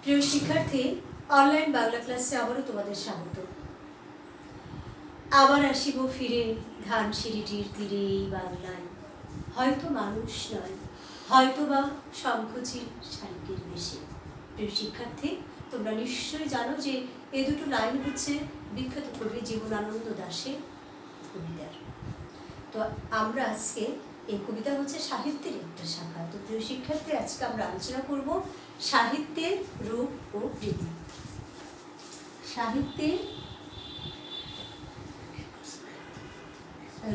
প্রিয় শিক্ষার্থী, অনলাইন বাংলা ক্লাসে আবারও তোমাদের স্বাগত। আবার আসিব ফিরে ধানসিঁড়িটির তীরে এই বাংলায়, হয়তো মানুষ নয়, হয়তো বা শঙ্খচিল শালিকের বেশে। প্রিয় শিক্ষার্থী, তোমরা নিশ্চয়ই জানো যে এ দুটো লাইন হচ্ছে বিখ্যাত কবি জীবনানন্দ দাশের কবিতার। তো আমরা আজকে এই কবিতা হচ্ছে সাহিত্যের একটা শাখা। তো প্রিয় শিক্ষার্থী, আজকে আমরা আলোচনা করব সাহিত্যের রূপ ও রীতি। সাহিত্যের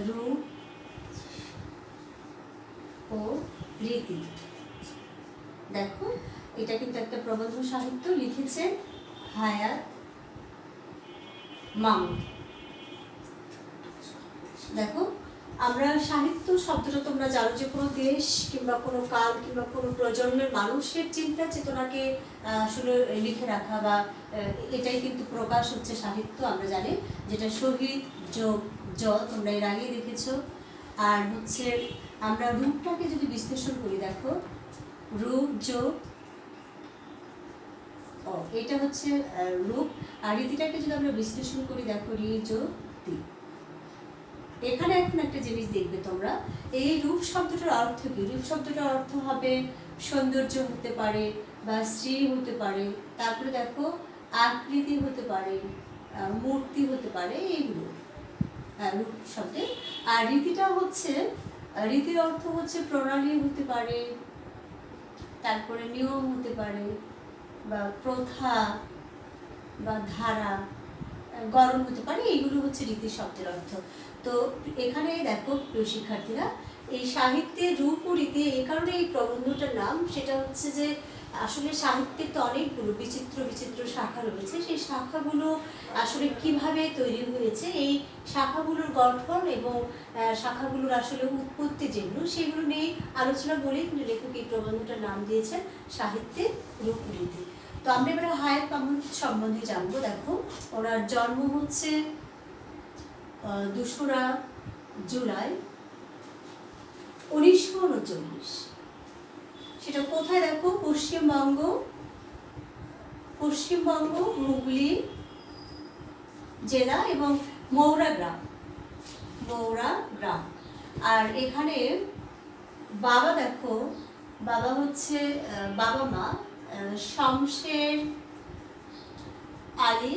রূপ ও রীতি। দেখো, এটা কিন্তু একটা প্রবন্ধ সাহিত্য, লিখেছেন হায়াত মাহমুদ। দেখো, আমরা সাহিত্য শব্দটা তোমরা জানো যে কোনো দেশ কিংবা কোনো কাল কিংবা কোনো প্রজন্মের মানুষের চিন্তা চেতনাকে আসলে লিখে রাখা বা এটাই কিন্তু প্রকাশ হচ্ছে সাহিত্য। আমরা জানি যেটা শহীদ যোগ জ, তোমরা এর আগে দেখেছো। আর হচ্ছে আমরা রূপটাকে যদি বিশ্লেষণ করি, দেখো রূপ যোগ ও, এটা হচ্ছে রূপ। আর রীতিটাকে যদি আমরা বিশ্লেষণ করি, দেখো রি যোগ তি। এখানে এখন একটা জিনিস দেখবে তোমরা, এই রূপ শব্দটার অর্থ কি? রূপ শব্দটার অর্থ হবে সৌন্দর্য হতে পারে বা শ্রী হতে পারে, তারপরে দেখো আকৃতি হতে পারে, মূর্তি হতে পারে, এইগুলো রূপ শব্দে। আর রীতিটা হচ্ছে, রীতির অর্থ হচ্ছে প্রণালী হতে পারে, তারপরে নিয়ম হতে পারে বা প্রথা বা ধারা, গরম হতে পারে, এইগুলো হচ্ছে রীতি শব্দের অর্থ। তো এখানে দেখো প্রিয় শিক্ষার্থীরা, এই সাহিত্যের রূপ ও রীতি, এই কারণে এই প্রবন্ধটার নাম, সেটা হচ্ছে যে আসলে সাহিত্যের তো অনেকগুলো বিচিত্র বিচিত্র শাখা রয়েছে। সেই শাখাগুলো আসলে কিভাবে তৈরি হয়েছে, এই শাখাগুলোর গঠন এবং শাখাগুলোর আসলে উৎপত্তি যেগুলো, সেগুলো নিয়ে আলোচনা বলেই কিন্তু লেখক এই প্রবন্ধটার নাম দিয়েছেন সাহিত্যের রূপ ও রীতি। তো আমরা এবারে হায়াত মাহমুদ সম্বন্ধে জানবো। দেখো, ওনার জন্ম হচ্ছে 2রা জুলাই 1939। সেটা কোথায়? দেখো পশ্চিমবঙ্গ হুগলি জেলা এবং মৌরা গ্রাম। আর এখানে বাবা, দেখো বাবা হচ্ছে বাবা মা শমশের আলী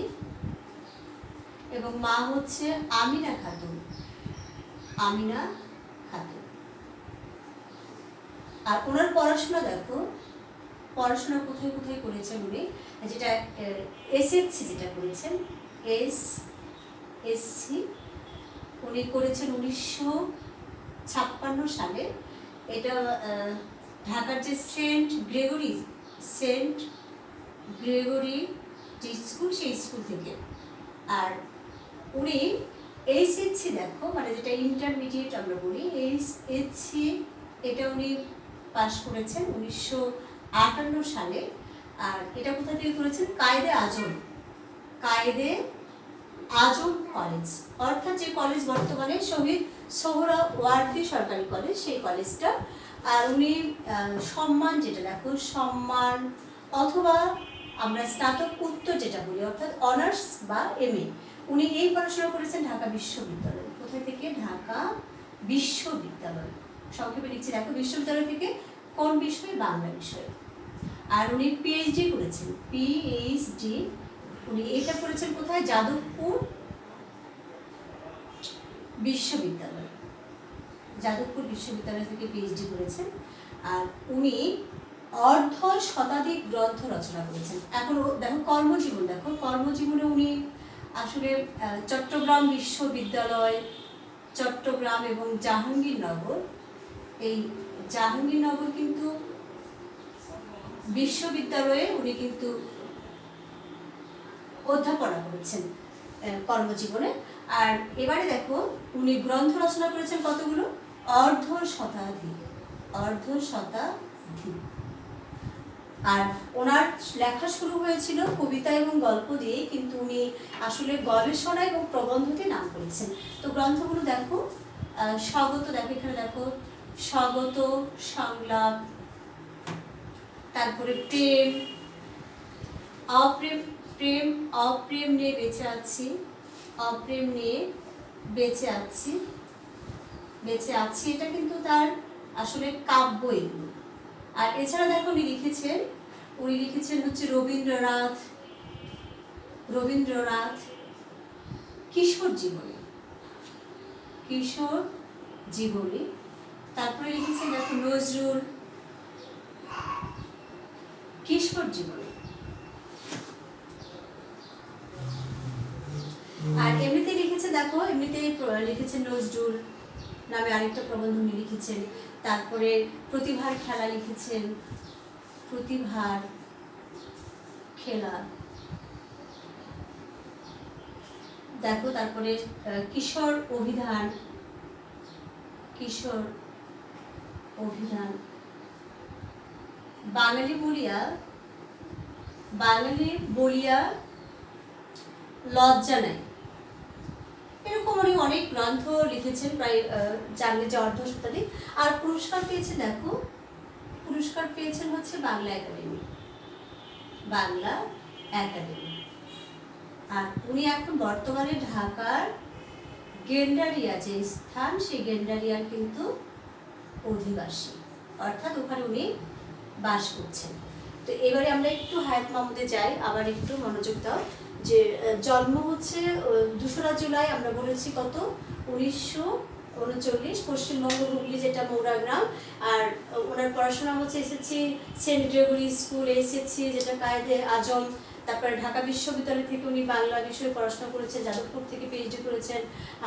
এবং মা হচ্ছে আমিনা খাতুন। আর ওনার পড়াশোনা, দেখো পড়াশোনা কোথায় কোথায় করেছেন উনি, যেটা এসএসসি যেটা করেছেন, এসএসসি উনি করেছেন 1956 সালে। এটা ঢাকার যে সেন্ট গ্রেগরি যে স্কুল, সেই স্কুল থেকে। আর উনি এইচএসসি, দেখো মানে যেটা ইন্টারমিডিয়েট আমরা বলি, এইচএসসি, এটা উনি পাশ করেছেন 1958 সালে। আর এটা কোথা থেকে করেছেন? কায়েদে আজম কলেজ, অর্থাৎ যে কলেজ বর্তমানে শহীদ সোহরাওয়ার্দী সরকারি কলেজ, সেই কলেজটা। আর উনি সম্মান, যেটা দেখো সম্মান অথবা আমরা স্নাতক উত্তর যেটা বলি, অর্থাৎ অনার্স বা এমএ, উনি এই পড়াশোনা করেছেন ঢাকা বিশ্ববিদ্যালয়। কোথায় থেকে? ঢাকা বিশ্ববিদ্যালয়। সংক্ষেপে লিখছি, দেখো বিশ্ববিদ্যালয় থেকে কোন বিষয়ে? বাংলা বিষয়ে। আর উনি পিএইচডি করেছেন, উনি এটা করেছেন কোথায়? যাদবপুর বিশ্ববিদ্যালয় থেকে পিএইচডি করেছেন। আর উনি অর্ধ শতাধিক গ্রন্থ রচনা করেছেন। এখন দেখো কর্মজীবনে উনি আসলে চট্টগ্রাম বিশ্ববিদ্যালয়, চট্টগ্রাম এবং জাহাঙ্গীরনগর, এই জাহাঙ্গীরনগর কিন্তু বিশ্ববিদ্যালয়ে উনি কিন্তু অধ্যাপনা করেছেন কর্মজীবনে। আর এবারে দেখো, উনি গ্রন্থ রচনা করেছেন কতগুলো? অর্ধ শতাধিক। আর ওনার লেখা শুরু হয়েছিল কবিতা এবং গল্প দিয়ে, কিন্তু উনি আসলে গবেষণা এবং প্রবন্ধতে নাম করেছেন। তো গ্রন্থগুলো দেখো, স্বগত, দেখো এখানে দেখো স্বগত, সংলাপ, তারপরে প্রেম, অপ্রেম প্রেম অপ্রেম নিয়ে বেঁচে আছি, অপ্রেম নিয়ে বেঁচে আছি, বেঁচে আছি, এটা কিন্তু তার আসলে কাব্য এগুলো। আর এছাড়া দেখো উনি লিখেছেন হচ্ছে রবীন্দ্রনাথ, রবীন্দ্রনাথ কিশোর জীবনী, কিশোর জীবনী। তারপরে লিখেছেন দেখো নজরুল কিশোর জীবনী। আর এমনিতে লিখেছে দেখো, এমনিতে লিখেছেন নজরুল নামে আরেকটা প্রবন্ধ উনি লিখেছেন। তারপরে প্রতিভার খেলা লিখেছেন, প্রতিভার খেলা দেখো। তারপরে কিশোর অভিধান, কিশোর অভিধান। বাঙালি বলিয়া লজ্জা নাই, এরকম উনি অনেক গ্রন্থ লিখেছেন, প্রায় জানলে যে অর্ধ শতাধিক। আর পুরস্কার পেয়েছেন দেখো, পুরস্কার পেয়েছেন হচ্ছে বাংলা একাডেমি, বাংলা একাডেমি। আর উনি এখন বর্তমানে ঢাকার গেন্ডারিয়া যে স্থান, সেই গেন্ডারিয়ার কিন্তু অধিবাসী, অর্থাৎ ওখানে উনি বাস করছেন। তো এবারে আমরা একটু হায়াত মাহমুদে যাই, আবার একটু মনোযোগ দাও। যে জন্ম হচ্ছে 2রা জুলাই, আমরা বলেছি কত, 1939, পশ্চিমবঙ্গ হুগলি, যেটা মৌরাগ্রাম। আর ওনার পড়াশোনা হচ্ছে এসেছি সেন্ট গ্রেগরি স্কুল, এসেছি যেটা কায়েদে আজম। তারপরে ঢাকা বিশ্ববিদ্যালয় থেকে উনি বাংলা বিষয়ে পড়াশোনা করেছেন, যাদবপুর থেকে পিএইচডি করেছেন।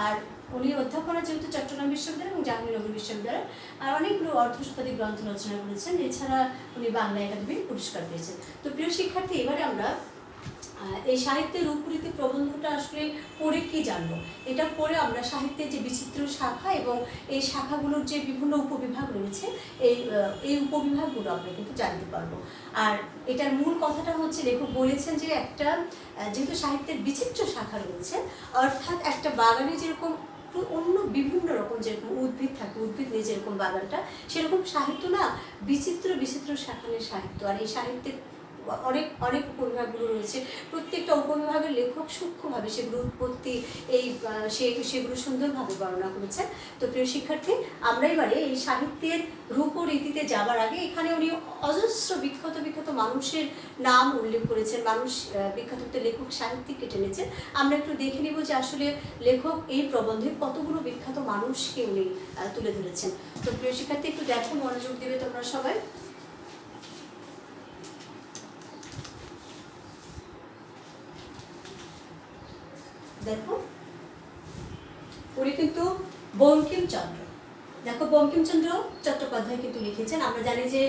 আর উনি অধ্যাপনা যেহেতু চট্টগ্রাম বিশ্ববিদ্যালয় এবং জাহাঙ্গীরনগর বিশ্ববিদ্যালয়, আর অনেকগুলো অর্ধশতাধিক গ্রন্থ রচনা করেছেন। এছাড়া উনি বাংলা একাডেমির পুরস্কার পেয়েছেন। তো প্রিয় শিক্ষার্থী, এবারে আমরা এই সাহিত্যের রূপরীতি প্রবন্ধটা আসলে পড়ে কি জানবো। এটা পড়ে আমরা সাহিত্যের যে বিচিত্র শাখা এবং এই শাখাগুলোর যে বিভিন্ন উপবিভাগ রয়েছে, এই উপবিভাগগুলো আমরা কিন্তু জানতে পারবো। আর এটার মূল কথাটা হচ্ছে, লেখক বলেছেন যে একটা যেহেতু সাহিত্যের বিচিত্র শাখা রয়েছে, অর্থাৎ একটা বাগানে যেরকম অন্য বিভিন্ন রকম যেরকম উদ্ভিদ থাকে, উদ্ভিদ নিয়ে যেরকম বাগানটা, সেরকম সাহিত্য না বিচিত্র বিচিত্র শাখানের সাহিত্য। আর এই সাহিত্যের অনেক অনেক উপবিভাগগুলো রয়েছে, প্রত্যেকটা উপবিভাগের লেখক সূক্ষ্মভাবে সেগুলো উৎপত্তি সেগুলো সুন্দরভাবে বর্ণনা করেছেন। তো প্রিয় শিক্ষার্থী, আমরা এবারে এই সাহিত্যের রূপরীতিতে যাবার আগে এখানে উনি অজস্র বিখ্যাত বিখ্যাত মানুষের নাম উল্লেখ করেছেন, মানুষ বিখ্যাত লেখক সাহিত্যিককে টেনেছেন। আমরা একটু দেখে নিব যে আসলে লেখক এই প্রবন্ধে কতগুলো বিখ্যাত মানুষকে উনি তুলে ধরেছেন। তো প্রিয় শিক্ষার্থী, একটু দেখো, মনোযোগ দেবে তোমরা সবাই। দেখো, উনি কিন্তু বঙ্কিমচন্দ্র, দেখো বঙ্কিমচন্দ্র চট্টোপাধ্যায় কিন্তু লিখেছেন। আমরা জানি যে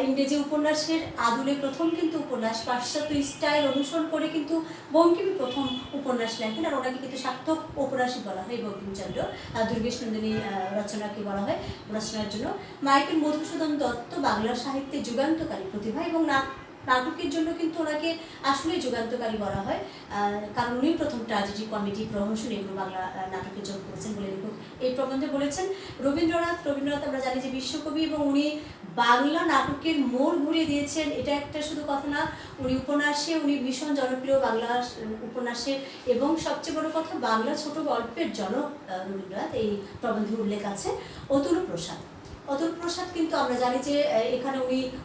ইংরেজি উপন্যাসের আদলে প্রথম কিন্তু উপন্যাস, পাশ্চাত্য স্টাইল অনুসরণ করে কিন্তু বঙ্কিমই প্রথম উপন্যাস লেখেন। আর ওনাকে কিন্তু সার্থক ঔপন্যাসিক বলা হয় বঙ্কিমচন্দ্র, দুর্গেশ নন্দিনী রচনাকে বলা হয় রচনার জন্য। মাইকেল মধুসূদন দত্ত বাংলা সাহিত্যে যুগান্তকারী প্রতিভা, এবং নাটকের জন্য কিন্তু ওনাকে আসলে যুগান্তকারী বলা হয়, কারণ উনি প্রথম ট্র্যাজেডি, কমেডি, প্রহসন এগুলো বাংলা নাটকের জন্য করেছেন বলে লেখক এই প্রবন্ধে বলেছেন। রবীন্দ্রনাথ আমরা জানি যে বিশ্বকবি, এবং উনি বাংলা নাটকের মোড় ঘুরিয়ে দিয়েছেন। এটা একটা শুধু কথা না, উনি ভীষণ জনপ্রিয় বাংলা উপন্যাসে, এবং সবচেয়ে বড় কথা বাংলা ছোট গল্পের জনক রবীন্দ্রনাথ, এই প্রবন্ধে উল্লেখ আছে। অতুল প্রসাদ কিন্তু আমরা জানি যে এখানে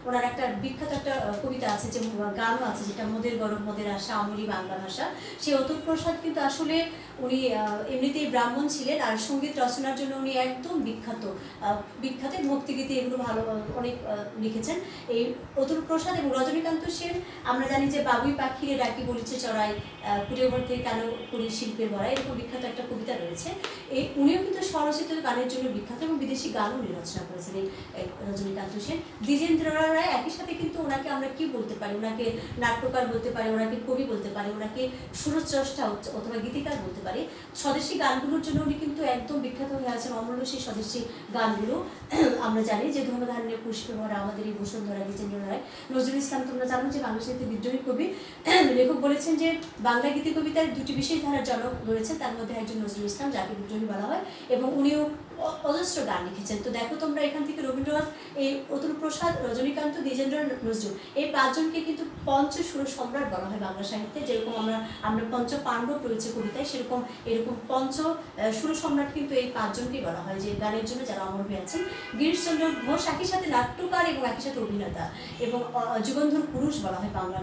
ওনার একটা বিখ্যাত একটা কবিতা আছে, যে গানও আছে, যেটা মোদের গরব মোদের আশা আমরি বাংলা ভাষা। সেই অতুল প্রসাদ কিন্তু আসলে উনি এমনিতেই ব্রাহ্মণ ছিলেন, আর সঙ্গীত রচনার জন্য উনি একদম বিখ্যাত, ভক্তিগীতি এগুলো ভালো অনেক লিখেছেন এই অতুল প্রসাদ। এবং রজনীকান্ত সেন, আমরা জানি যে বাবুই পাখিরে ডাকি বলিছে চড়াই, কুড়িয়ে ঘর থেকে কেন করি শিল্পের বড়াই, এরকম বিখ্যাত একটা কবিতা রয়েছে। উনিও কিন্তু স্বরচিত গানের জন্য বিখ্যাত, এবং বিদেশি গানও উনি রচনা করেছেন এই রজনীকান্ত সেন। দ্বিজেন্দ্র রায়, একই সাথে কিন্তু ওনাকে আমরা কি বলতে পারি, ওনাকে নাট্যকার বলতে পারি, ওনাকে কবি বলতে পারি, ওনাকে সুরস্রষ্টা অথবা গীতিকার বলতে পারি। স্বদেশী গানগুলোর জন্য উনি কিন্তু একদম বিখ্যাত হয়ে আছেন, অমূল্য সেই স্বদেশী গানগুলো। আমরা জানি যে ধর্মধারণের পুষ্পে ভরা আমাদের এই বসুন্ধরা, দ্বিজেন্দ্র রায়। নজরুল ইসলাম, তোমরা জানো যে বাংলা সাহিত্যের বিদ্রোহী কবি। লেখক বলেছেন যে বাংলা গীতি কবিতার দুটি বিশেষ ধারার জনক রয়েছে, তার মধ্যে একজন নজরুল ইসলাম, যাকে বিদ্রোহী বলা হয়, এবং উনিও অজস্র গান লিখেছেন। তো দেখো তোমরা এখান থেকে রবীন্দ্রনাথ, এই অতুলপ্রসাদ, রজনীকান্ত, দ্বিজেন্দ্র নজরুল, এই পাঁচজনকে কিন্তু পঞ্চ সুর সম্রাট বলা হয় বাংলা সাহিত্যে। যেরকম আমরা পঞ্চ পাণ্ডব রয়েছে কবিতায়, সেরকম এরকম পঞ্চ সুর সম্রাট কিন্তু এই পাঁচজনকেই বলা হয়, যে গানের জন্য যারা অমর হয়ে আছেন। গিরিশচন্দ্র ঘোষ একই সাথে নাট্যকার এবং একই সাথে অভিনেতা এবং যুগন্ধর পুরুষ বলা হয় বাংলা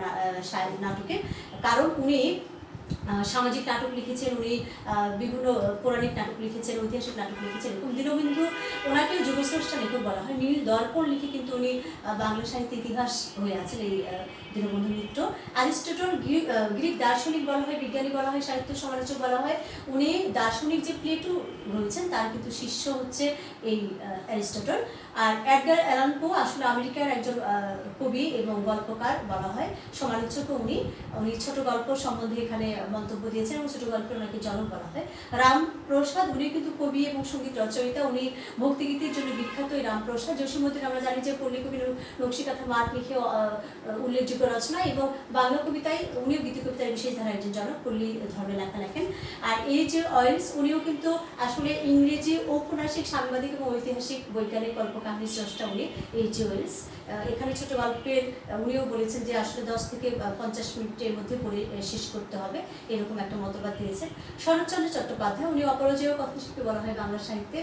নাটকে, কারণ উনি সামাজিক নাটক লিখেছেন, উনি বিভিন্ন পৌরাণিক নাটক লিখেছেন, ঐতিহাসিক নাটক লিখেছেন। এবং দীনবন্ধু, ওনাকেও যুগশ্রেষ্ঠ লেখক বলা হয়। নীল দর্পণ লিখে কিন্তু উনি বাংলা সাহিত্যে ইতিহাস হয়ে আছেন, এই দীনবন্ধু মিত্র। অ্যারিস্টটল গ্রিক দার্শনিক বলা হয়, বিজ্ঞানী বলা হয়, সাহিত্য সমালোচক বলা হয়। উনি দার্শনিক যে প্লেটো রয়েছেন তার কিন্তু শিষ্য হচ্ছে এই অ্যারিস্টটল। আর এডগার অ্যালান পো আসলে আমেরিকার একজন কবি এবং গল্পকার বলা হয়, সমালোচক। উনি ছোট গল্প সম্বন্ধে এখানে মন্তব্য দিয়েছেন এবং ছোট গল্পে ওনাকে জনক বলা হয়। রামপ্রসাদ, উনি কিন্তু কবি এবং সঙ্গীত রচয়িতা, উনি ভক্তিগীতির জন্য বিখ্যাত। এই রামপ্রসাদ জসীমউদ্দিন আমরা জানি যে পল্লী কবি নকশিকাঁথা মাঠ লিখে উল্লেখযোগ্য রচনা, এবং বাংলা কবিতায় উনিও গীতি কবিতার বিশেষ ধারা একজন জনক, পল্লী ধর্মে লেখা লেখেন। আর এইচ.জি. ওয়েলস, উনিও কিন্তু আসলে ইংরেজি ঔপন্যাসিক, সাংবাদিক এবং ঐতিহাসিক বৈজ্ঞানিক কল্পকাহিনীর স্রষ্টা উনি, এইচ.জি. ওয়েলস। এখানে ছোট গল্পের উনিও বলেছেন যে আসলে 10 থেকে 50 মিনিটের মধ্যে পড়ে শেষ করতে হবে, এরকম একটা মতবাদ দিয়েছেন। শরৎচন্দ্র চট্টোপাধ্যায়, উনি অপরাজেয় কথাশিল্পী বলা হয় বাংলা সাহিত্যে।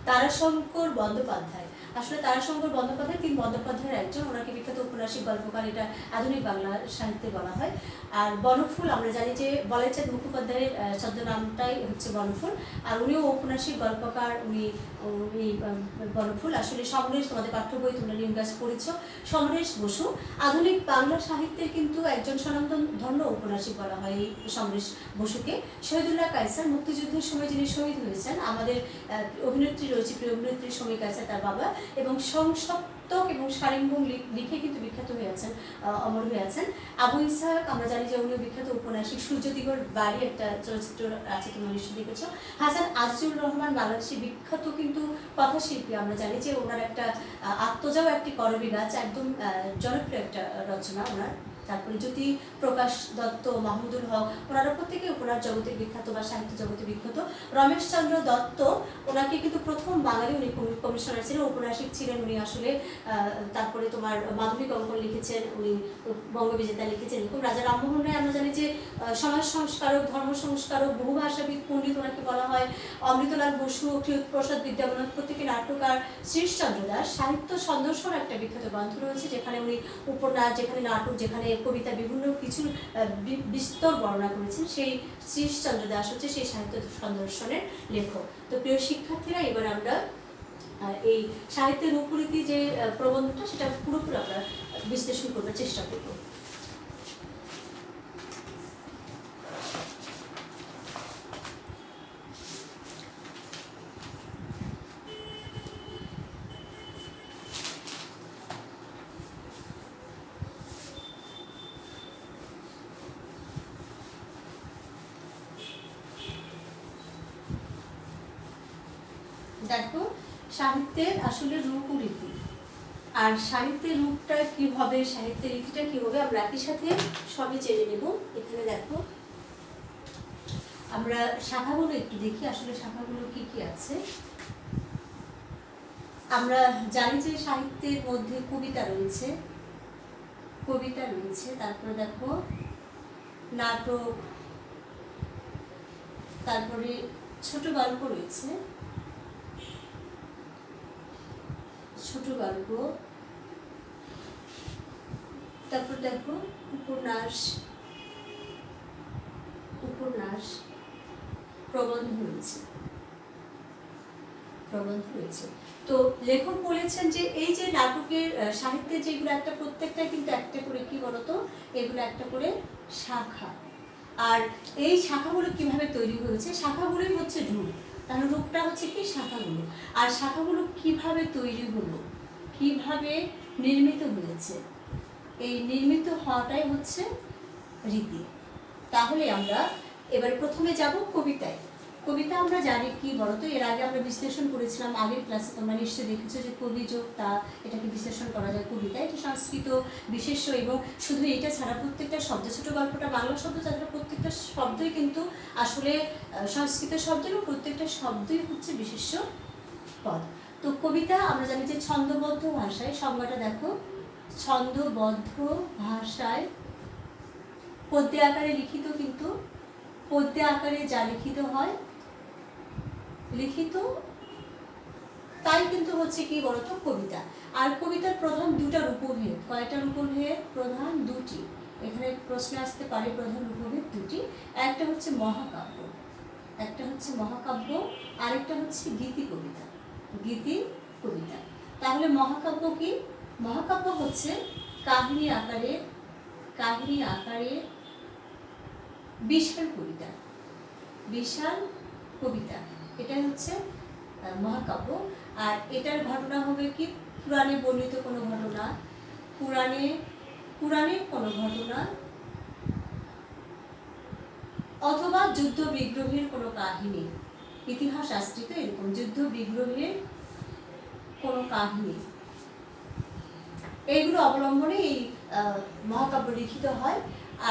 তারাশঙ্কর বন্দ্যোপাধ্যায়, আসলে তারাশঙ্কর বন্দ্যোপাধ্যায় তিন বন্দ্যোপাধ্যায়ের একজন, ওনাকে বিখ্যাত ঔপন্যাসিক, গল্পকার, এটা আধুনিক বাংলা সাহিত্যে বলা হয়। আর বনফুল, আমরা জানি যে বলাইচাঁদ মুখোপাধ্যায়ের ছদ্মনামটাই হচ্ছে বনফুল, আর উনিও ঔপন্যাসিক, গল্পকার। উনি বনফুল। আসলে সমরেশ, তোমাদের পাঠ্য বই তোমরা নিমগাছ পড়েছ। সমরেশ বসু আধুনিক বাংলা সাহিত্যের কিন্তু একজন স্বনামধন্য ঔপন্যাসিক বলা হয় এই সমরেশ বসুকে। শহীদুল্লাহ কায়সার, মুক্তিযুদ্ধের সময় যিনি শহীদ হয়েছেন, আমাদের অভিনেত্রী রয়েছে, প্রিয় অভিনেত্রী সমী কায়সার, তার বাবা। এবং সংসপ্তক এবং সারেঙ্গম লিখে কিন্তু বিখ্যাত হয়ে আছেন, অমর হয়ে আছেন। আবু ইসহাক, আমরা জানি যে উনিও বিখ্যাত ঔপন্যাসিক। সূর্যদিগর বাড়ি একটা চলচ্চিত্র আছে, তোমরা নিশ্চয়ই দেখেছ। হাসান আজিজুর রহমান, বাংলাদেশের বিখ্যাত কিন্তু কথাশিল্পী, আমরা জানি যে ওনার একটা আত্মজাও একটি করবী গাছ, একদম জনপ্রিয় একটা রচনা ওনার। তারপরে জ্যোতি প্রকাশ দত্ত, মাহমুদুল হক, ওনারা প্রত্যেকে উপন্যাস জগতে বিখ্যাত বা সাহিত্য জগতে বিখ্যাত। রমেশচন্দ্র দত্ত, ওনাকে কিন্তু প্রথম বাঙালি, উনি কমিশনার ছিলেন, ঔপন্যাসিক ছিলেন উনি আসলে। তারপরে তোমার মাধবী কঙ্কন লিখেছেন, উনি বঙ্গবিজেতা লিখেছেন। এরকম রাজা রামমোহন রায়, আমরা জানি যে সমাজ সংস্কারক, ধর্ম সংস্কারক, বহুভাষাবিদ, পণ্ডিত ওনাকে বলা হয়। অমৃতলাল বসু, অখিলপ্রসাদ বিদ্যাবনাথ, প্রত্যেকে নাট্যকার। শ্রীশচন্দ্র দাস, সাহিত্য সন্দর্শন একটা বিখ্যাত গ্রন্থ রয়েছে, যেখানে উনি উপন্যাস, যেখানে নাটক, যেখানে কবিতা, বিভিন্ন কিছু বিস্তর বর্ণনা করেছেন। সেই শ্রীশচন্দ্র দাস হচ্ছে সেই সাহিত্য সন্দর্শনের লেখক। তো প্রিয় শিক্ষার্থীরা, এবার আমরা এই সাহিত্যের রূপনীতি যে প্রবন্ধটা, সেটা পুরোপুরি আমরা বিশ্লেষণ করবার চেষ্টা করব। দেখো, সাহিত্যের আসলে রূপ ও রীতি, আর সাহিত্যের রূপটা কি হবে, সাহিত্যের রীতিটা কি হবে, আমরা একই সাথে সবই জেনে নেব। এখানে দেখো, আমরা শাখাগুলো একটু দেখি, আসলে শাখাগুলো কি কি আছে। আমরা জানি যে সাহিত্যের মধ্যে কবিতা রয়েছে, তারপরে দেখো নাটক, তারপরে ছোট গল্প রয়েছে, তারপর দেখো উপন্যাস, প্রবন্ধ রয়েছে। তো লেখক বলেছেন যে এই যে নাটকের সাহিত্যে যেগুলো একটা, প্রত্যেকটা কিন্তু একটা করে কি বলতো, এগুলো একটা করে শাখা। আর এই শাখাগুলো কিভাবে তৈরি হয়েছে, শাখাগুলোই হচ্ছে রূপ। তাহলে রূপটা হচ্ছে কি, শাখাগুলো। আর শাখাগুলো কিভাবে তৈরি হলো, কিভাবে নির্মিত হয়েছে, এই নির্মিত হওয়াটাই হচ্ছে রীতি। তাহলে আমরা এবারে প্রথমে যাব কবিতায়। কবিতা আমরা জানি কি বলতো, এর আগে আমরা বিশ্লেষণ করেছিলাম আগের ক্লাসে, তোমরা নিশ্চয়ই দেখেছো যে কবি যোগ তা, এটাকে বিশ্লেষণ করা যায় কবিতা। এটা সংস্কৃত বিশেষ্য, এবং শুধু এটা ছাড়া প্রত্যেকটা শব্দ, ছোট গল্পটা বাংলা শব্দ, তাদের প্রত্যেকটা শব্দই কিন্তু আসলে সংস্কৃত শব্দ, এবং প্রত্যেকটা শব্দই হচ্ছে বিশেষ্য পদ। তো কবিতা আমরা জানি যে ছন্দবদ্ধ ভাষায়, সংজ্ঞাটা দেখো, ছন্দবদ্ধ ভাষায় পদ্যে আকারে লিখিত, কিন্তু পদ্যে আকারে যা লিখিত হয়, লিখিত তাই কিন্তু হচ্ছে কি বলতো কবিতা। আর কবিতার প্রধান দুটা রূপভেদ। কয়টা রূপভেদ? প্রধান দুটি। এখানে প্রশ্ন আসতে পারে প্রধান রূপভেদ দুটি। একটা হচ্ছে মহাকাব্য, একটা হচ্ছে মহাকাব্য, আরেকটা হচ্ছে গীতি কবিতা। গীতি কবিতা। তাহলে মহাকাব্য কি? মহাকাব্য হচ্ছে কাহিনী আকারে, কাহিনী আকারে বিশাল কবিতা, বিশাল কবিতা, এটাই হচ্ছে মহাকাব্য। আর এটার ঘটনা হবে কি পুরাণে বর্ণিত কোনো ঘটনা, পুরাণের কোনো ঘটনা, অথবা যুদ্ধ বিগ্রহের কোনো কাহিনী, ইতিহাস আশ্রিত এরকম যুদ্ধ বিগ্রহের কোনো কাহিনী, এইগুলো অবলম্বনে এই মহাকাব্য লিখিত হয়।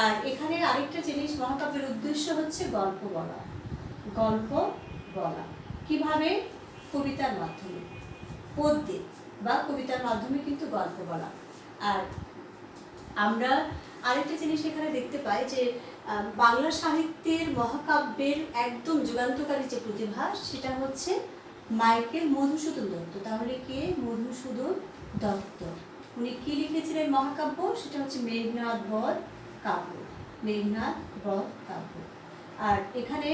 আর এখানে আরেকটা জিনিস, মহাকাব্যের উদ্দেশ্য হচ্ছে গল্প বলা। গল্প বলা কিভাবে? কবিতার মাধ্যমে, পদ্যে বা কবিতার মাধ্যমে কিন্তু গল্প বলা। আর আমরা আরেকটা জিনিস এখানে দেখতে পাই যে বাংলা সাহিত্যের মহাকাব্যের একদম যুগান্তকারী যে প্রতিভা, সেটা হচ্ছে মাইকেল মধুসূদন দত্ত। তাহলে কে? মধুসূদন দত্ত। উনি কি লিখেছিলেন মহাকাব্য? সেটা হচ্ছে মেঘনাদ বধ কাব্য, মেঘনাদ বধ কাব্য। আর এখানে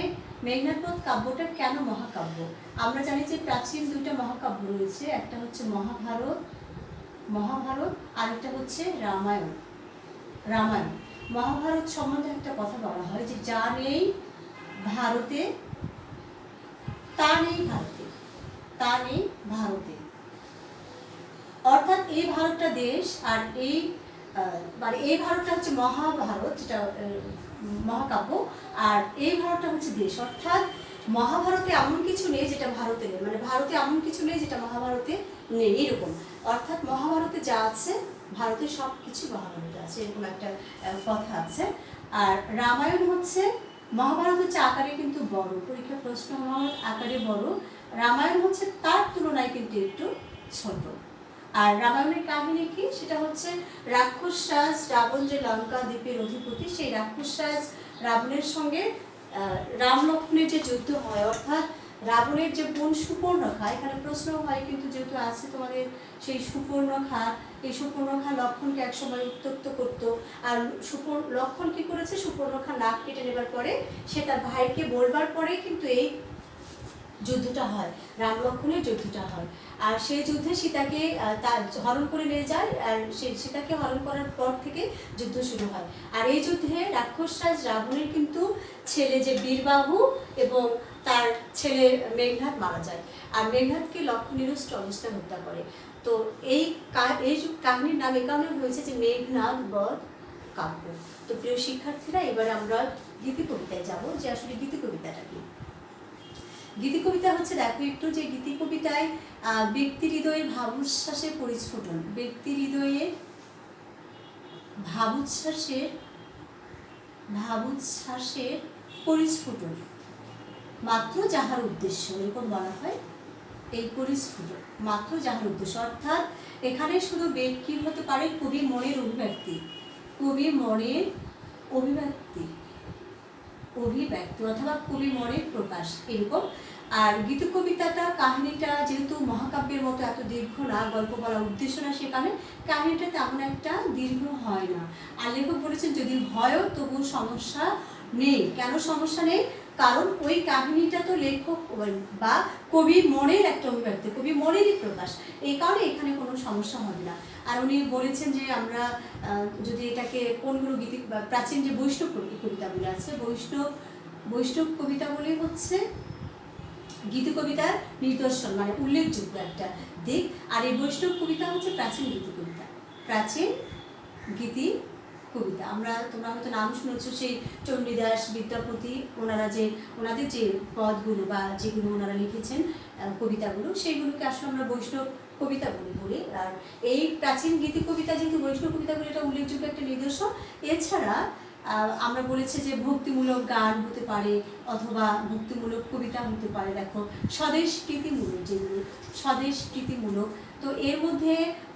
মেঘনাদ বধ কাব্যটা কেন মহাকাব্য? আমরা জানি যে প্রাচীন দুইটা মহাকাব্য রয়েছে, একটা হচ্ছে মহাভারত, আর একটা হচ্ছে রামায়ণ। মহাভারত সম্বন্ধে একটা কথা বলা হয় যে যা নেই ভারতে তা নেই ভারতে, তা নেই ভারতে। অর্থাৎ এই ভারতটা দেশ, আর এই মানে এই ভারতটা হচ্ছে মহাভারত, যেটা মহাকাব্য, আর এই ভারতটা হচ্ছে দেশ। অর্থাৎ মহাভারতে এমন কিছু নেই যেটা ভারতে নেই, মানে ভারতে এমন কিছু নেই যেটা মহাভারতে নেই, এরকম। অর্থাৎ মহাভারতে যা আছে ভারতে সব কিছু মহাভারতে আছে, এরকম একটা কথা আছে। আর রামায়ণ হচ্ছে, মহাভারত হচ্ছে আকারে কিন্তু বড়, পরীক্ষা প্রশ্ন হওয়ার আকারে বড়, রামায়ণ হচ্ছে তার তুলনায় কিন্তু একটু ছোট। আর রামায়ণের কাহিনী কি? সেটা হচ্ছে রাক্ষস রাজ রাবণ, যে লঙ্কা দ্বীপের অধিপতি, সেই রাক্ষস রাজ রাবণের সঙ্গে রাম লক্ষ্মণের যে যুদ্ধ হয়, অর্থাৎ রাবণের যে বোন সুপর্ণখা, এখানে প্রশ্ন হয় কিন্তু যেহেতু আছে তোমাদের সেই সুপর্ণখা, এই সুপর্ণখা লক্ষ্মণকে একসময় উত্ত্যক্ত করতো। আর লক্ষ্মণ কি করেছে? সুপর্ণখা নাক কেটে নেবার পরে সে তার ভাইকে বলবার পরে কিন্তু এই যুদ্ধটা হয়, রাম লক্ষ্মণের যুদ্ধটা হয়। আর সেই যুদ্ধে সীতাকে তার হরণ করে নিয়ে যায়, আর সীতাকে হরণ করার পর থেকে যুদ্ধ শুরু হয়। আর এই যুদ্ধে রাক্ষসরাজ রাবণের কিন্তু ছেলে যে বীরবাহু এবং তার ছেলে মেঘনাদ মারা যায়, আর মেঘনাদকে লক্ষ্মণ নিরস্ত্র অবস্থায় হত্যা করে। তো এই কাহিনীর নাম এই কারণে হয়েছে যে মেঘনাদ বধ কাব্য। তো প্রিয় শিক্ষার্থীরা, এবার আমরা গীতি কবিতায় যাব, যে আসলে গীতি কবিতাটা কি। গীতি কবিতা হচ্ছে, দেখো একটু, যে গীতি কবিতায় ব্যক্তি হৃদয়ের ভাবুচ্ছ্বাসের পরিস্ফুটন, ব্যক্তি হৃদয়ের ভাবুচ্ছ্বাসের পরিস্ফুটন মাত্র যাহার উদ্দেশ্য, এরকম বলা হয়। এই পরিস্ফুটন মাত্র যাহার উদ্দেশ্য, অর্থাৎ এখানে শুধু ব্যক্তির হতে পারে কবি মনের অভিব্যক্তি, কবি মনের অভিব্যক্তি অথবা কবি মনের প্রকাশ, এরকম। আর গীত কবিতাটা, কাহিনীটা যেহেতু মহাকাব্যের মতো এত দীর্ঘ না, গল্প বলার উদ্দেশ্য না, সেখানে কাহিনীটা তেমন একটা দীর্ঘ হয় না। আর লেখক বলেছেন যদি হয়ও তবু সমস্যা নেই। কেন সমস্যা নেই? কারণ ওই কাহিনীটা তো লেখক বা কবির মনের একটা অভিব্যক্তি, কবি মনেরই প্রকাশ, এই কারণে এখানে কোনো সমস্যা হবে না। আর উনি বলেছেন যে আমরা যদি এটাকে কোনগুলো গীতি, প্রাচীন যে বৈষ্ণব কবিতাগুলো আছে, বৈষ্ণব কবিতাগুলি হচ্ছে গীতি কবিতার নিদর্শন, মানে উল্লেখযোগ্য একটা দিক। আর এই বৈষ্ণব কবিতা হচ্ছে প্রাচীন গীতি কবিতা, প্রাচীন গীতি কবিতা। কবিতা, তোমরা হয়তো নাম শুনেছ সেই চণ্ডীদাস, বিদ্যাপতি, ওনাদের যে পদগুলো বা যেগুলো ওনারা লিখেছেন কবিতাগুলো, সেইগুলোকে আসলে আমরা বৈষ্ণব কবিতা বলি। আর এই প্রাচীন গীতি কবিতা যেহেতু বৈষ্ণব কবিতা বলে, এটা উল্লেখযোগ্য একটা নিদর্শন। এছাড়া আমরা বলেছি যে ভক্তিমূলক গান হতে পারে অথবা ভক্তিমূলক কবিতা হতে পারে। দেখো স্বদেশ প্রীতিমূলক, যেগুলো স্বদেশ প্রীতিমূলক, তো এর মধ্যে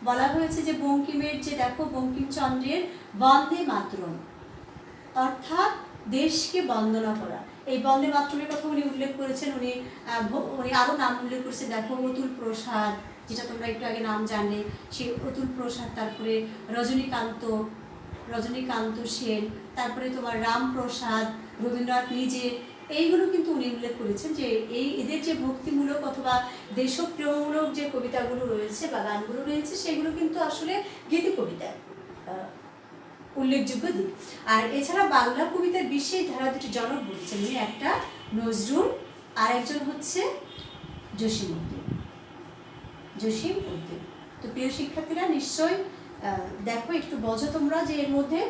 বলা হয়েছে যে বঙ্কিমের যে দেখো বঙ্কিমচন্দ্রের বন্দে মাতরম, অর্থাৎ দেশকে বন্দনা করা। এই বন্দে মাতরমের কথা উনি উল্লেখ করেছেন। উনি আরও নাম উল্লেখ করেছেন। দেখো অতুল প্রসাদ, যেটা তোমরা একটু আগে নাম জানলে, সেই অতুল প্রসাদ, তারপরে রজনীকান্ত সেন, তারপরে তোমার রামপ্রসাদ, রবীন্দ্রনাথ নিজে, এইগুলো কিন্তু উনি উল্লেখ করেছেন যে এদের যে ভক্তিমূলক অথবা দেশপ্রেমমূলক যে কবিতাগুলো রয়েছে বা গানগুলো রয়েছে, সেগুলো কিন্তু আসলে গীতি কবিতায় উল্লেখযোগ্য দিক। আর এছাড়া বাংলা কবিতার বিশেষ ধারা দুটি জনক বলছেন, একটা নজরুল আর একজন হচ্ছে জসিম উদ্দিন। তো প্রিয় শিক্ষার্থীরা, নিশ্চয়ই দেখো একটু বোঝো তোমরা যে এর মধ্যে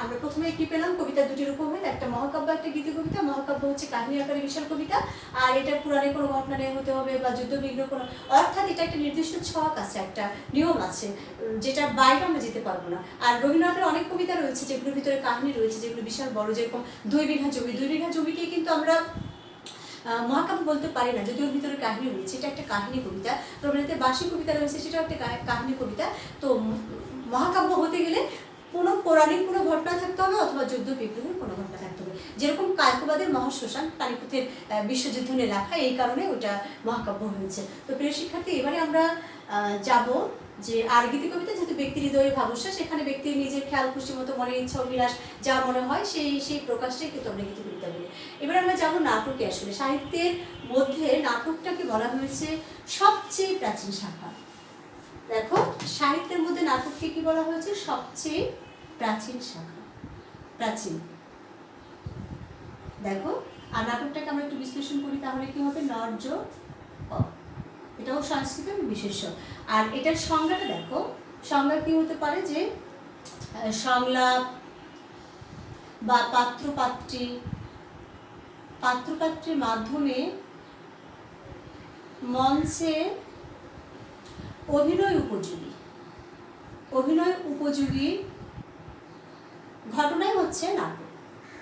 আমরা প্রথমে কি পেলাম, কবিতা দুটি রকম হয়, একটা মহাকাব্য, একটা গীতি কবিতা। মহাকাব্য হচ্ছে কাহিনী আকারে বিশাল কবিতা, আর এটা পুরাণে কোনো ঘটনা নিয়ে হতে হবে বা যুদ্ধবিগ্ন কোনো, অর্থাৎ এটা একটা নির্দিষ্ট ছক আছে, একটা নিয়ম আছে, যেটা বাইরে আমরা যেতে পারবো না। আর রবীন্দ্রনাথের অনেক কবিতা রয়েছে যেগুলোর ভিতরে কাহিনী রয়েছে, যেগুলো বিশাল বড়, যেরকম 2 বিঘা জমিকে কিন্তু আমরা মহাকাব্য বলতে পারি না, যদিও ওর ভিতরে কাহিনী রয়েছে, এটা একটা কাহিনী কবিতা। রবীন্দ্রনাথের বার্ষিক কবিতা রয়েছে, সেটাও একটা কাহিনী কবিতা। তো মহাকাব্য হতে গেলে কোনো পৌরাণিক কোনো ঘটনা থাকতে হবে অথবা যুদ্ধ বিগ্রহের কোনো ঘটনা থাকতে হবে, যেরকম কায়কোবাদের মহাশ্মশান, পানিপথের বিশ্বযুদ্ধ নিয়ে লেখা, এই কারণে ওটা মহাকাব্য হয়েছে। তো প্রিয় শিক্ষার্থী, এবারে আমরা যাব যে আর গীতি কবিতা, যেহেতু ব্যক্তি হৃদয়ে ভাবস্যা, সেখানে ব্যক্তির নিজের খেয়াল খুশি মতো মনের ইচ্ছা অভিলাষ যা মনে হয় সেই প্রকাশটাই কিন্তু আমরা গীতি কবিতা বলি। এবার আমরা যাবো নাটকে। আসলে সাহিত্যের মধ্যে নাটকটাকে বলা হয়েছে সবচেয়ে প্রাচীন শাখা। দেখো সাহিত্যের মধ্যে নাটককে কি বলা হয়েছে, সবচেয়ে প্রাচীন শাখা, প্রাচীন। দেখো, আর নাটকটাকে আমরা একটু বিশ্লেষণ করি, তাহলে কি হবে, নর্য, এটাও সংস্কৃত বিশেষ্য। আর এটার সংজ্ঞাটা দেখো, সংজ্ঞা কি হতে পারে, যে সংলাপ বা পাত্রপাত্রীর মাধ্যমে মঞ্চে অভিনয় উপযোগী ঘটনাই হচ্ছে নাটক,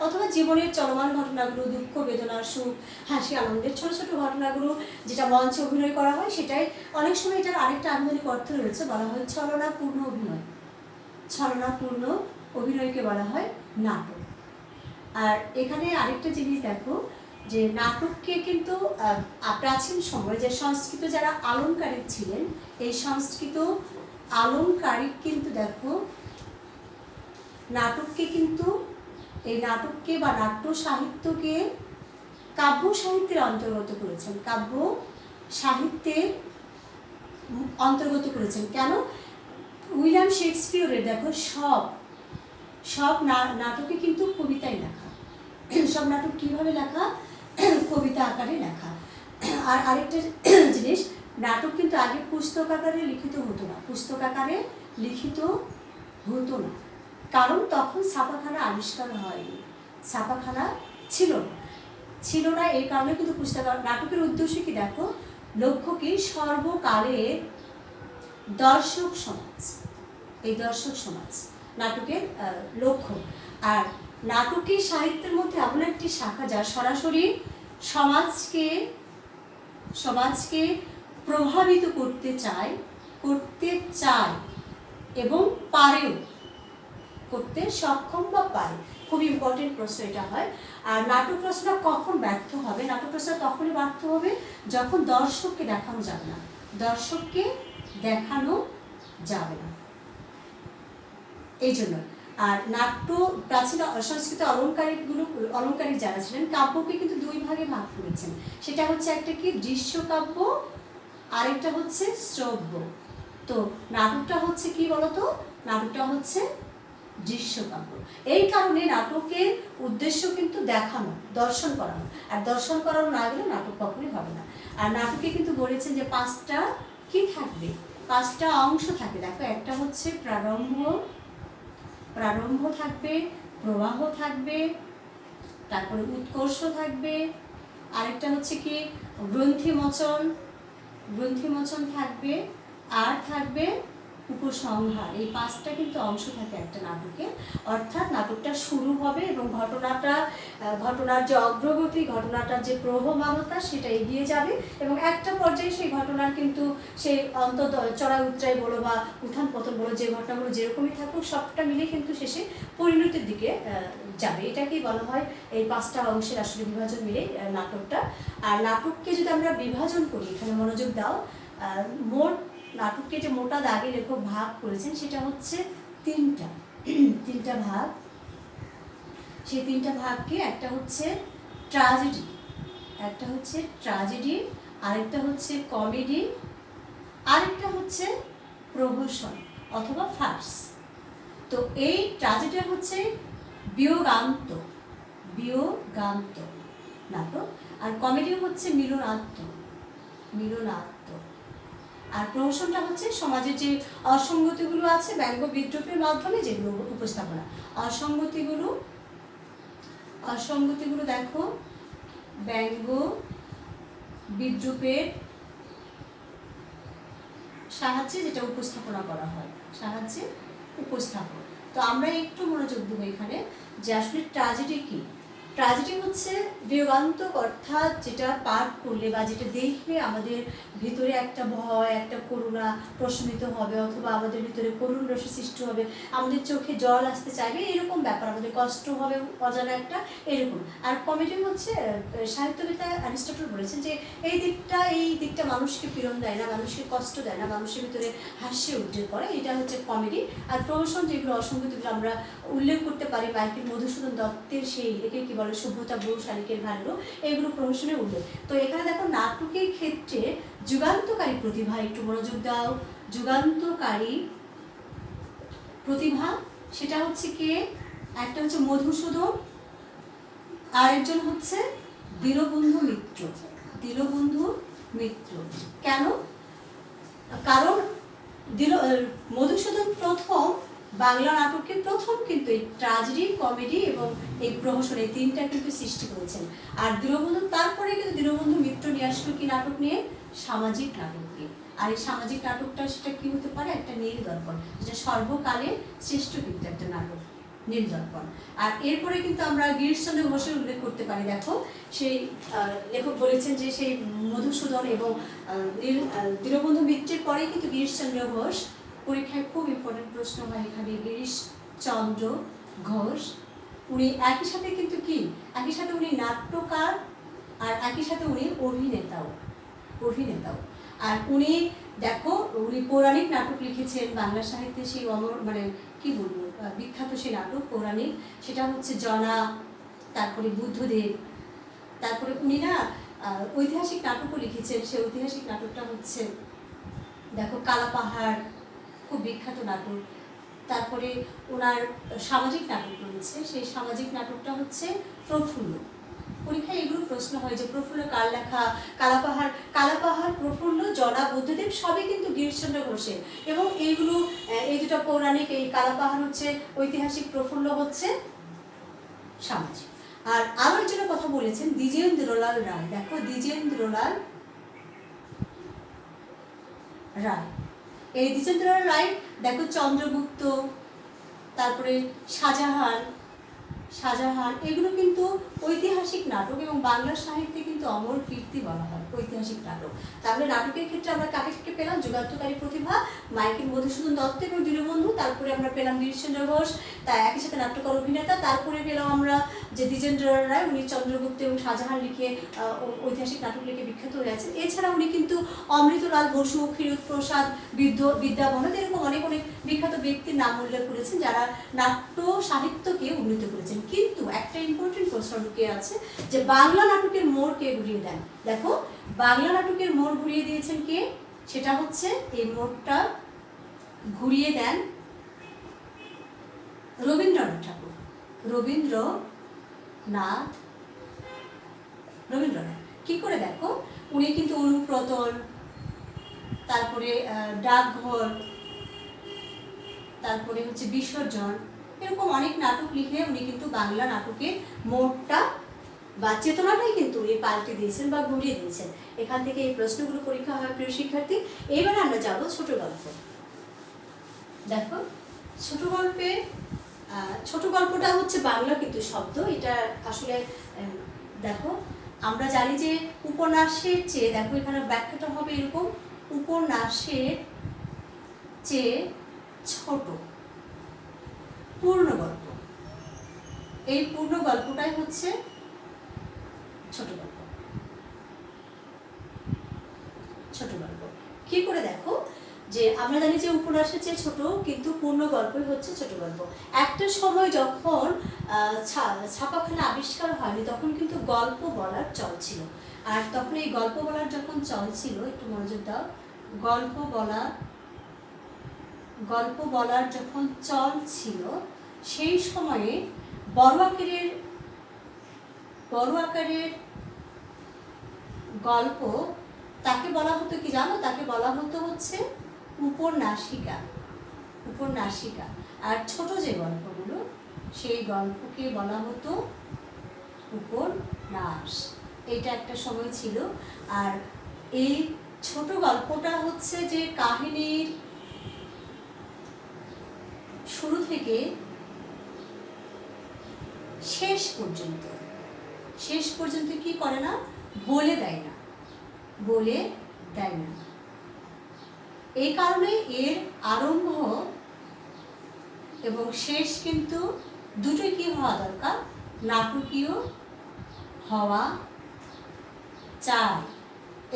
অথবা জীবনের চলমান ঘটনাগুলো, দুঃখ বেদনা সুখ হাসি আনন্দের ছোট ছোট ঘটনাগুলো যেটা মঞ্চে অভিনয় করা হয়, সেটাই অনেক সময় এটার আরেকটা আধুনিক অর্থ রয়েছে, বলা হয় ছলনাপূর্ণ অভিনয়কে বলা হয় নাটক। আর এখানে আরেকটা জিনিস দেখো, যে নাটককে কিন্তু প্রাচীন সময়ে যে সংস্কৃত যারা আলংকারিক ছিলেন, এই সংস্কৃত আলংকারিক কিন্তু দেখো এই নাটককে বা নাট্য সাহিত্যকে কাব্য সাহিত্যের অন্তর্গত করেছেন। কেন? উইলিয়াম শেক্সপিয়রের দেখো সব নাটকে কিন্তু কবিতায় লেখা, সব নাটক কিভাবে লেখা, কবিতা আকারে লেখা। আর আরেকটা জিনিস, নাটক কিন্তু আগে পুস্তক আকারে লিখিত হতো না, কারণ তখন ছাপাখানা আবিষ্কার হয়নি, ছাপাখানা ছিল না, এই কারণে কিন্তু নাটকের উদ্দেশ্য কি দেখো, লক্ষ্য কি, সর্বকালের দর্শক সমাজ নাটকের লক্ষ্য। আর নাটকের সাহিত্যের মধ্যে এমন একটি শাখা যা সরাসরি সমাজকে প্রভাবিত করতে চায় এবং পারেও, করতে সক্ষম বা পারে। খুব ইম্পর্টেন্ট প্রশ্ন এটা হয়। আর নাটক রচনা কখন ব্যর্থ হবে, নাটক রচনা তখনই ব্যর্থ হবে যখন দর্শককে দেখানো যাবে না, এই জন্য। আর নাট্য প্রাচীন সংস্কৃত অলংকারিক যারা ছিলেন, কাব্যকে কিন্তু 2 ভাগে ভাগ করেছেন। সেটা হচ্ছে একটা কি দৃশ্যকাব্য, আরেকটা হচ্ছে শ্রব্য। তো নাটকটা হচ্ছে কি বলতো, নাটকটা হচ্ছে দৃশ্যকাব্য। এই কারণে নাটকের উদ্দেশ্য কিন্তু দেখানো, দর্শন করানো, আর দর্শন করানো না গেলে নাটক কখনোই হবে না। আর নাটকে কিন্তু বলেছেন যে 5টা কি থাকবে, 5টা অংশ থাকে। দেখো, একটা হচ্ছে প্রারম্ভ, প্রারম্ভ থাকবে, প্রবাহ থাকবে, তারপরে উৎকর্ষ থাকবে, আরেকটা হচ্ছে কি গ্রন্থিমোচন থাকবে, আর থাকবে উপসংহার। এই 5টা কিন্তু অংশ থাকে একটা নাটকে। অর্থাৎ নাটকটা শুরু হবে এবং ঘটনার যে অগ্রগতি, ঘটনাটার যে প্রবহমানতা সেটা এগিয়ে যাবে এবং একটা পর্যায়ে সেই ঘটনার কিন্তু সেই চড়াই উতরাই বলো বা উত্থান পতন বলো, যে ঘটনাগুলো যেরকমই থাকুক সবটা মিলে কিন্তু শেষে পরিণতির দিকে যাবে। এটাকেই বলা হয় এই 5টা অংশের আসলে বিভাজন মিলে নাটকটা। আর নাটককে যদি আমরা বিভাজন করি, এখানে মনোযোগ দাও, মোট নাটককে যে মোটা দাগে লেখক ভাগ করেছেন সেটা হচ্ছে 3টা ভাগ। সেই 3টা ভাগকে একটা হচ্ছে ট্র্যাজেডি, আরেকটা হচ্ছে কমেডি, আরেকটা হচ্ছে প্রহসন অথবা ফার্স। তো এই ট্র্যাজেডি হচ্ছে বিয়োগান্ত নাটক, আর কমেডি হচ্ছে মিলনাত্ম, আর প্রহসনটা হচ্ছে সমাজের যে অসঙ্গতিগুলো আছে ব্যঙ্গ বিদ্রুপের মাধ্যমে যেগুলো উপস্থাপনা। অসঙ্গতিগুলো দেখো ব্যঙ্গ বিদ্রুপের সাহায্যে যেটা উপস্থাপনা করা হয়, উপস্থাপন। তো আমরা একটু মনোযোগ দেবো এখানে যে আসলে ট্র্যাজেডি কি। ট্র্যাজেডি হচ্ছে বিয়োগান্তক, অর্থাৎ যেটা পাঠ করলে বা যেটা দেখলে আমাদের ভিতরে একটা ভয়, একটা করুণা প্রশমিত হবে, অথবা আমাদের ভিতরে করুণ রস সৃষ্টি হবে, আমাদের চোখে জল আসতে চাইবে, এরকম ব্যাপার, আমাদের কষ্ট হবে অজানা একটা, এরকম। আর কমেডি হচ্ছে সাহিত্যবিদা অ্যারিস্টটল বলেছেন যে এই দিকটা মানুষকে পীড়ন দেয় না, মানুষকে কষ্ট দেয় না, মানুষের ভিতরে হাস্যে উজ্জ্বল করে, এটা হচ্ছে কমেডি। আর প্রহসন যেগুলো অসঙ্গতিগুলো আমরা উল্লেখ করতে পারি, মাইকেল মধুসূদন দত্তের সেই একে কি বলে সভ্যতা বহু শালিকের ভাণ্ড, এগুলো প্রহসনের উল্লেখ। তো এখানে দেখো নাটকের ক্ষেত্রে যুগান্তকারী প্রতিভা, একটু মনোযোগ দাও, যুগান্তকারী প্রতিভা সেটা হচ্ছে কে, একটা হচ্ছে মধুসূদন, আরেকজন হচ্ছে দীনবন্ধু মিত্র। কেন? কারণ মধুসূদন প্রথম বাংলা নাটকের প্রথম কিন্তু এই ট্র্যাজেডি, কমেডি এবং এই প্রহসন, এই 3টা কিন্তু সৃষ্টি করেছেন। আর দীনবন্ধু তারপরে কিন্তু দীনবন্ধু মিত্র নিয়ে আসলো কি নাটক নিয়ে, সামাজিক নাটক নিয়ে। আর এই সামাজিক নাটকটা সেটা কি হতে পারে, একটা নীলদর্পণ, যেটা সর্বকালের শ্রেষ্ঠ কিন্তু একটা নাটক, নীলদর্পণ। আর এরপরে কিন্তু আমরা গিরিশচন্দ্র ঘোষের উল্লেখ করতে পারি। দেখো সেই লেখক বলেছেন যে সেই মধুসূদন এবং দীনবন্ধু মিত্রের পরে কিন্তু গিরিশচন্দ্র ঘোষ, পরীক্ষায় খুব ইম্পর্টেন্ট প্রশ্ন হয় এখানে, গিরিশচন্দ্র ঘোষ, উনি একই সাথে কিন্তু একই সাথে উনি নাট্যকার আর একই সাথে উনি অভিনেতাও। আর উনি দেখো উনি পৌরাণিক নাটক লিখেছেন বাংলা সাহিত্যে, সেই মানে কি বলবো বিখ্যাত সেই নাটক পৌরাণিক, সেটা হচ্ছে জনা, তারপরে বুদ্ধদেব, তারপরে উনি না ঐতিহাসিক নাটকও লিখেছেন। সেই ঐতিহাসিক নাটকটা হচ্ছে দেখো কালাপাহাড়, খুব বিখ্যাত নাটক। তারপরে ওনার সামাজিক নাটক রয়েছে, সেই সামাজিক নাটকটা হচ্ছে প্রফুল্ল। পরীক্ষায় এগুলো প্রশ্ন হয় যে প্রফুল্ল কার লেখা, কালাপাহাড় প্রফুল্ল, জনা, বুদ্ধদেব সবই কিন্তু গিরিশচন্দ্র ঘোষের। এবং এই দুটো পৌরাণিক, এই কালাপাহাড় হচ্ছে ঐতিহাসিক, প্রফুল্ল হচ্ছে সামাজিক। আর আরো একজনের কথা বলেছেন দ্বিজেন্দ্রলাল রায়। দেখো দ্বিজেন্দ্রলাল রায়, এই দ্বিজেন্দ্রলাল রায় দেখো চন্দ্রগুপ্ত, তারপরে শাহজাহান, এগুলো কিন্তু ঐতিহাসিক নাটক এবং বাংলা সাহিত্যে কিন্তু অমর কীর্তি বলা হয় ঐতিহাসিক নাটক। তাহলে নাটকের ক্ষেত্রে আমরা কাকে পেলাম, যুগান্তকারী প্রতিভা মাইকেল মধুসূদন দত্ত এবং দীনবন্ধু, তারপরে আমরা পেলাম গিরিশচন্দ্র ঘোষ, তাই একই সাথে নাট্যকার অভিনেতা, তারপরে পেলাম আমরা যে দ্বিজেন্দ্রলাল রায়, উনি চন্দ্রগুপ্ত এবং শাহজাহান লিখে ঐতিহাসিক নাটক লিখে বিখ্যাত হয়ে আছেন। এছাড়া উনি কিন্তু অমৃতলাল বসু, ক্ষীরোদপ্রসাদ, বিদ্যাবনদ, এরকম অনেক বিখ্যাত ব্যক্তির নাম উল্লেখ করেছেন যারা নাট্য সাহিত্যকে উন্নীত করেছেন। কিন্তু একটা ইম্পর্টেন্ট প্রশ্ন ঢুকে আছে যে বাংলা নাটকের মোড় কে ঘুরিয়ে দেন। দেখো বাংলা নাটকের মোড় ঘুরিয়ে দিয়েছেন কে, সেটা হচ্ছে এই মোড়টা ঘুরিয়ে দেন রবীন্দ্রনাথ ঠাকুর। রবীন্দ্রনাথ কি করে, দেখো উনি কিন্তু অনুপ্রতন, তারপরে ডাকঘর, তারপরে হচ্ছে বিসর্জন, এরকম অনেক নাটক লিখে উনি কিন্তু বাংলা নাটকের মোড়টা বা চেতনাটাই কিন্তু এই পাল্টে দিয়েছেন বা ঘুরিয়ে দিয়েছেন। এখান থেকে এই প্রশ্নগুলো পরীক্ষা হয় প্রিয় শিক্ষার্থী। এবারে আমরা যাব ছোট গল্প। দেখো ছোট গল্পে ছোট গল্পটা হচ্ছে বাংলা কিন্তু শব্দ, এটা আসলে দেখো আমরা জানি যে উপন্যাসের চেয়ে, দেখো এখানে ব্যাখ্যাটা হবে এরকম, উপন্যাসের চেয়ে ছোট পূর্ণ গল্প, এই পূর্ণ গল্পটাই হচ্ছে ছোট গল্প। ছোট গল্প কি করে দেখো যে আমরা জানি যে উপন্যাসের চেয়ে ছোট, কিন্তু পূর্ণ গল্পই হচ্ছে ছোট গল্প। একটা সময় যখন ছাপাখানা আবিষ্কার হয়নি তখন কিন্তু গল্প বলার চল ছিল, আর তখন এই গল্প বলার যখন চল ছিল, একটু মনোযোগ দাও, গল্প বলার যখন চল ছিল সেই সময়ে বড় আকারের গল্প তাকে বলা হতো কি জানো, তাকে বলা হতো হচ্ছে উপন্যাসিকা। আর ছোট যে গল্পগুলো সেই গল্পকে বলা হতো উপন্যাস। এটা একটা সময় ছিল। আর এই ছোট গল্পটা হচ্ছে যে কাহিনীর শুরু থেকে শেষ পর্যন্ত কি করে না, বলে দেয় না। এই কারণে এর আরম্ভ এবং শেষ কিন্তু দুটোই কি হওয়া দরকার, নাটকীয় হওয়া চাই।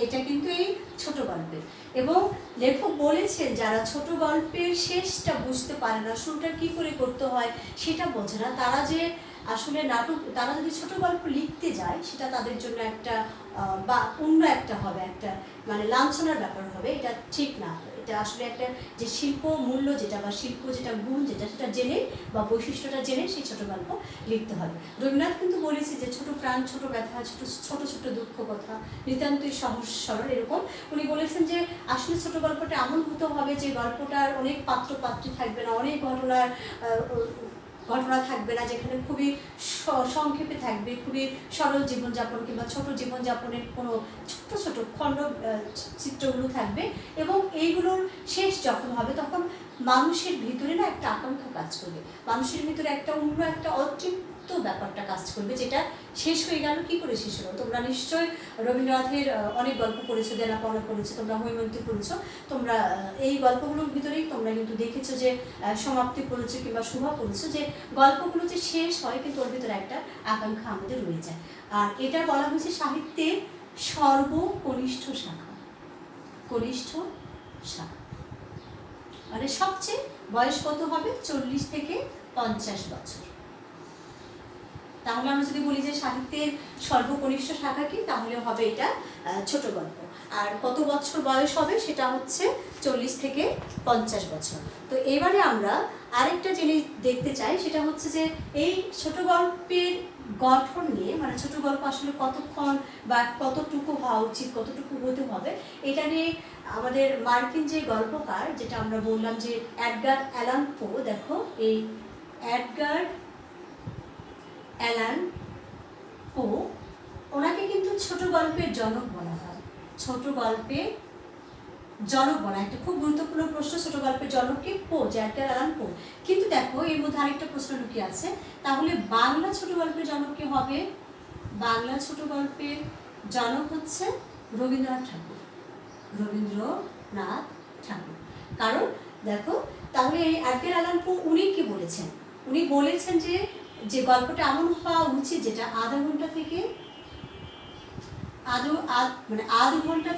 এটা কিন্তু এই ছোট গল্পের। এবং লেখক বলেছেন যারা ছোট গল্পের শেষটা বুঝতে পারে না, শুরুটা কি করে করতে হয় সেটা বোঝে না, তারা যে আসলে তারা যদি ছোট গল্প লিখতে যায় সেটা তাদের জন্য একটা বা অন্য একটা হবে, একটা মানে লাঞ্ছনার ব্যাপার হবে, এটা ঠিক না। এটা আসলে একটা যে শিল্প মূল্য যেটা বা শিল্প যেটা গুণ যেটা সেটা জেনে বা বৈশিষ্ট্যটা জেনে সেই ছোট গল্প লিখতে হবে। রবীন্দ্রনাথ কিন্তু বলেছে যে ছোট প্রাণ, ছোট ব্যথা, ছোট ছোট দুঃখ কথা, নিতান্তই সহজ সরল, এরকম উনি বলেছেন যে আসলে ছোট গল্পটা এমন হতে হবে যে গল্পটার অনেক পাত্র পাত্রী থাকবে না, অনেক ঘটনা থাকবে না, যেখানে খুবই সংক্ষেপে থাকবে, খুবই সরল জীবনযাপন কিংবা ছোট জীবনযাপনের কোনো ছোট ছোট খণ্ড চিত্রগুলো থাকবে। এবং এইগুলোর শেষ যখন হবে তখন মানুষের ভিতরে না একটা আকাঙ্ক্ষা কাজ করবে, মানুষের ভিতরে একটা অন্য একটা অতৃপ্ত ব্যাপারটা কাজ করবে, যেটা শেষ হয়ে গেল। কি করে শেষ হলো? তোমরা নিশ্চয় রবীন্দ্রনাথের অনেক গল্প পড়েছো, দেনাপাওনা পড়েছো, তোমরা হৈমন্তী পড়েছো, তোমরা এই গল্পগুলোর ভিতরেই তোমরা কিন্তু দেখেছো যে সমাপ্তি পড়েছো কিংবা শুভা পড়েছো, যে গল্পগুলো যে শেষ হয় কিন্তু ওর ভিতরে একটা আকাঙ্ক্ষা আমাদের রয়ে যায়। আর এটা বলা হয়েছে সাহিত্যের সর্বকনিষ্ঠ শাখা, মানে সবচেয়ে বয়স কত হবে, 40 থেকে 50 বছর। তাহলে আমরা যদি বলি যে সাহিত্যের সর্বকনিষ্ঠ শাখা কি, তাহলে হবে এটা ছোট গল্প। আর কত বছর বয়স হবে সেটা হচ্ছে 40 থেকে 50 বছর। তো এবারে আমরা আরেকটা জিনিস দেখতে চাই, সেটা হচ্ছে যে এই ছোট গল্পের গঠন নিয়ে, মানে ছোট গল্প আসলে কতক্ষণ বা কতটুকু হওয়া উচিত, কতটুকু হতে হবে, এটা নিয়ে আমাদের মার্কিন যে গল্পকার, যেটা আমরা বললাম যে এডগার অ্যালান পো, দেখো এই এডগার অ্যালান পো, ওনাকে কিন্তু ছোট গল্পের জনক বলা হয়। ছোট গল্পের জনক বলা একটা খুব গুরুত্বপূর্ণ প্রশ্ন, ছোট গল্পের জনক কি? পো, এডগার অ্যালান পো। কিন্তু দেখো এর মধ্যে আরেকটা প্রশ্ন লুকিয়ে আছে, তাহলে বাংলা ছোট গল্পের জনক কি হবে? বাংলা ছোট গল্পের জনক হচ্ছে রবীন্দ্রনাথ ঠাকুর। কারণ দেখো তাহলে এই এডগার অ্যালান পো উনি কি বলেছেন? উনি বলেছেন যে গল্পটা এমন হওয়া উচিত যেটা আধ ঘন্টা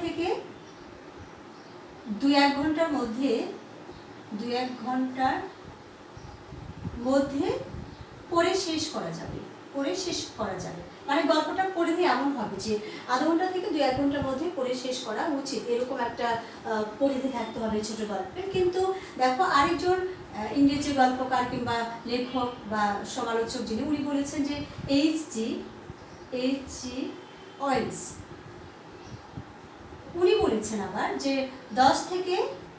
থেকে 2-1 ঘন্টার মধ্যে পড়ে শেষ করা যাবে। মানে গল্পটা পরিধি এমন হবে যে আধ ঘন্টা থেকে 2-1 ঘন্টার মধ্যে পড়ে শেষ করা উচিত, এরকম একটা পরিধি থাকতে হবে ছোট গল্পের। কিন্তু দেখো আরেকজন ইংরেজি গল্পকার কিংবা লেখক বা সমালোচক যিনি, উনি বলেছেন যে H.G. ওয়েলস, উনি বলেছেন আবার যে 10 থেকে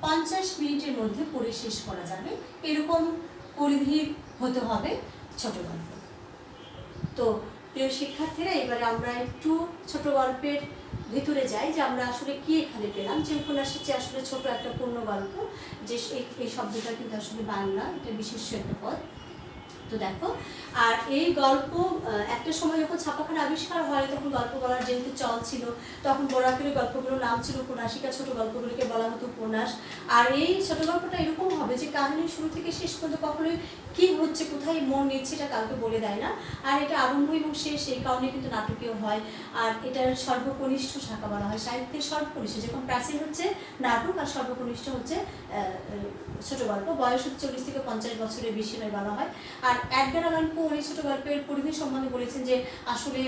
50 মিনিটের মধ্যে পড়ে শেষ করা যাবে, এরকম পরিধির হতে হবে ছোট গল্প। তো প্রিয় শিক্ষার্থীরা, এবারে আমরা একটু ছোট গল্পের ভিতরে যাই, যে আমরা আসলে কি এখানে পেলাম। যে উপন্যাসের চেয়ে আসলে ছোট একটা পূর্ণ গল্প, যে এই শব্দটা কিন্তু আসলে বাংলা, এটা বিশেষ্য একটা পদ। তো দেখো, আর এই গল্প একটা সময় যখন ছাপাখানা আবিষ্কার হয়, তখন গল্প বলার যেহেতু চল ছিল, তখন বড় আকারের গল্পগুলোর নাম ছিল উপন্যাসিকা, ছোট গল্পগুলিকে বলা হতো উপন্যাস। আর এই ছোট গল্পটা এরকম হবে যে কাহিনীর শুরু থেকে শেষ পর্যন্ত কখনোই কি হচ্ছে, কোথায় মন নিচ্ছে, এটা কাউকে বলে দেয় না। আর এটা আরম্ভ এবং শেষ এই কারণে কিন্তু নাটকীয় হয়। আর এটার সর্বকনিষ্ঠ শাখা বলা হয়, সাহিত্যের সর্বকনিষ্ঠ, যেরকম প্রাচীন হচ্ছে নাটক আর সর্বকনিষ্ঠ হচ্ছে ছোট গল্প। বয়স 40 থেকে 50 বছরের বেশি নয় বলা হয়। আর এডগার অ্যালান পো এই ছোট গল্পের পরিধি সম্বন্ধে বলেছেন যে আসলে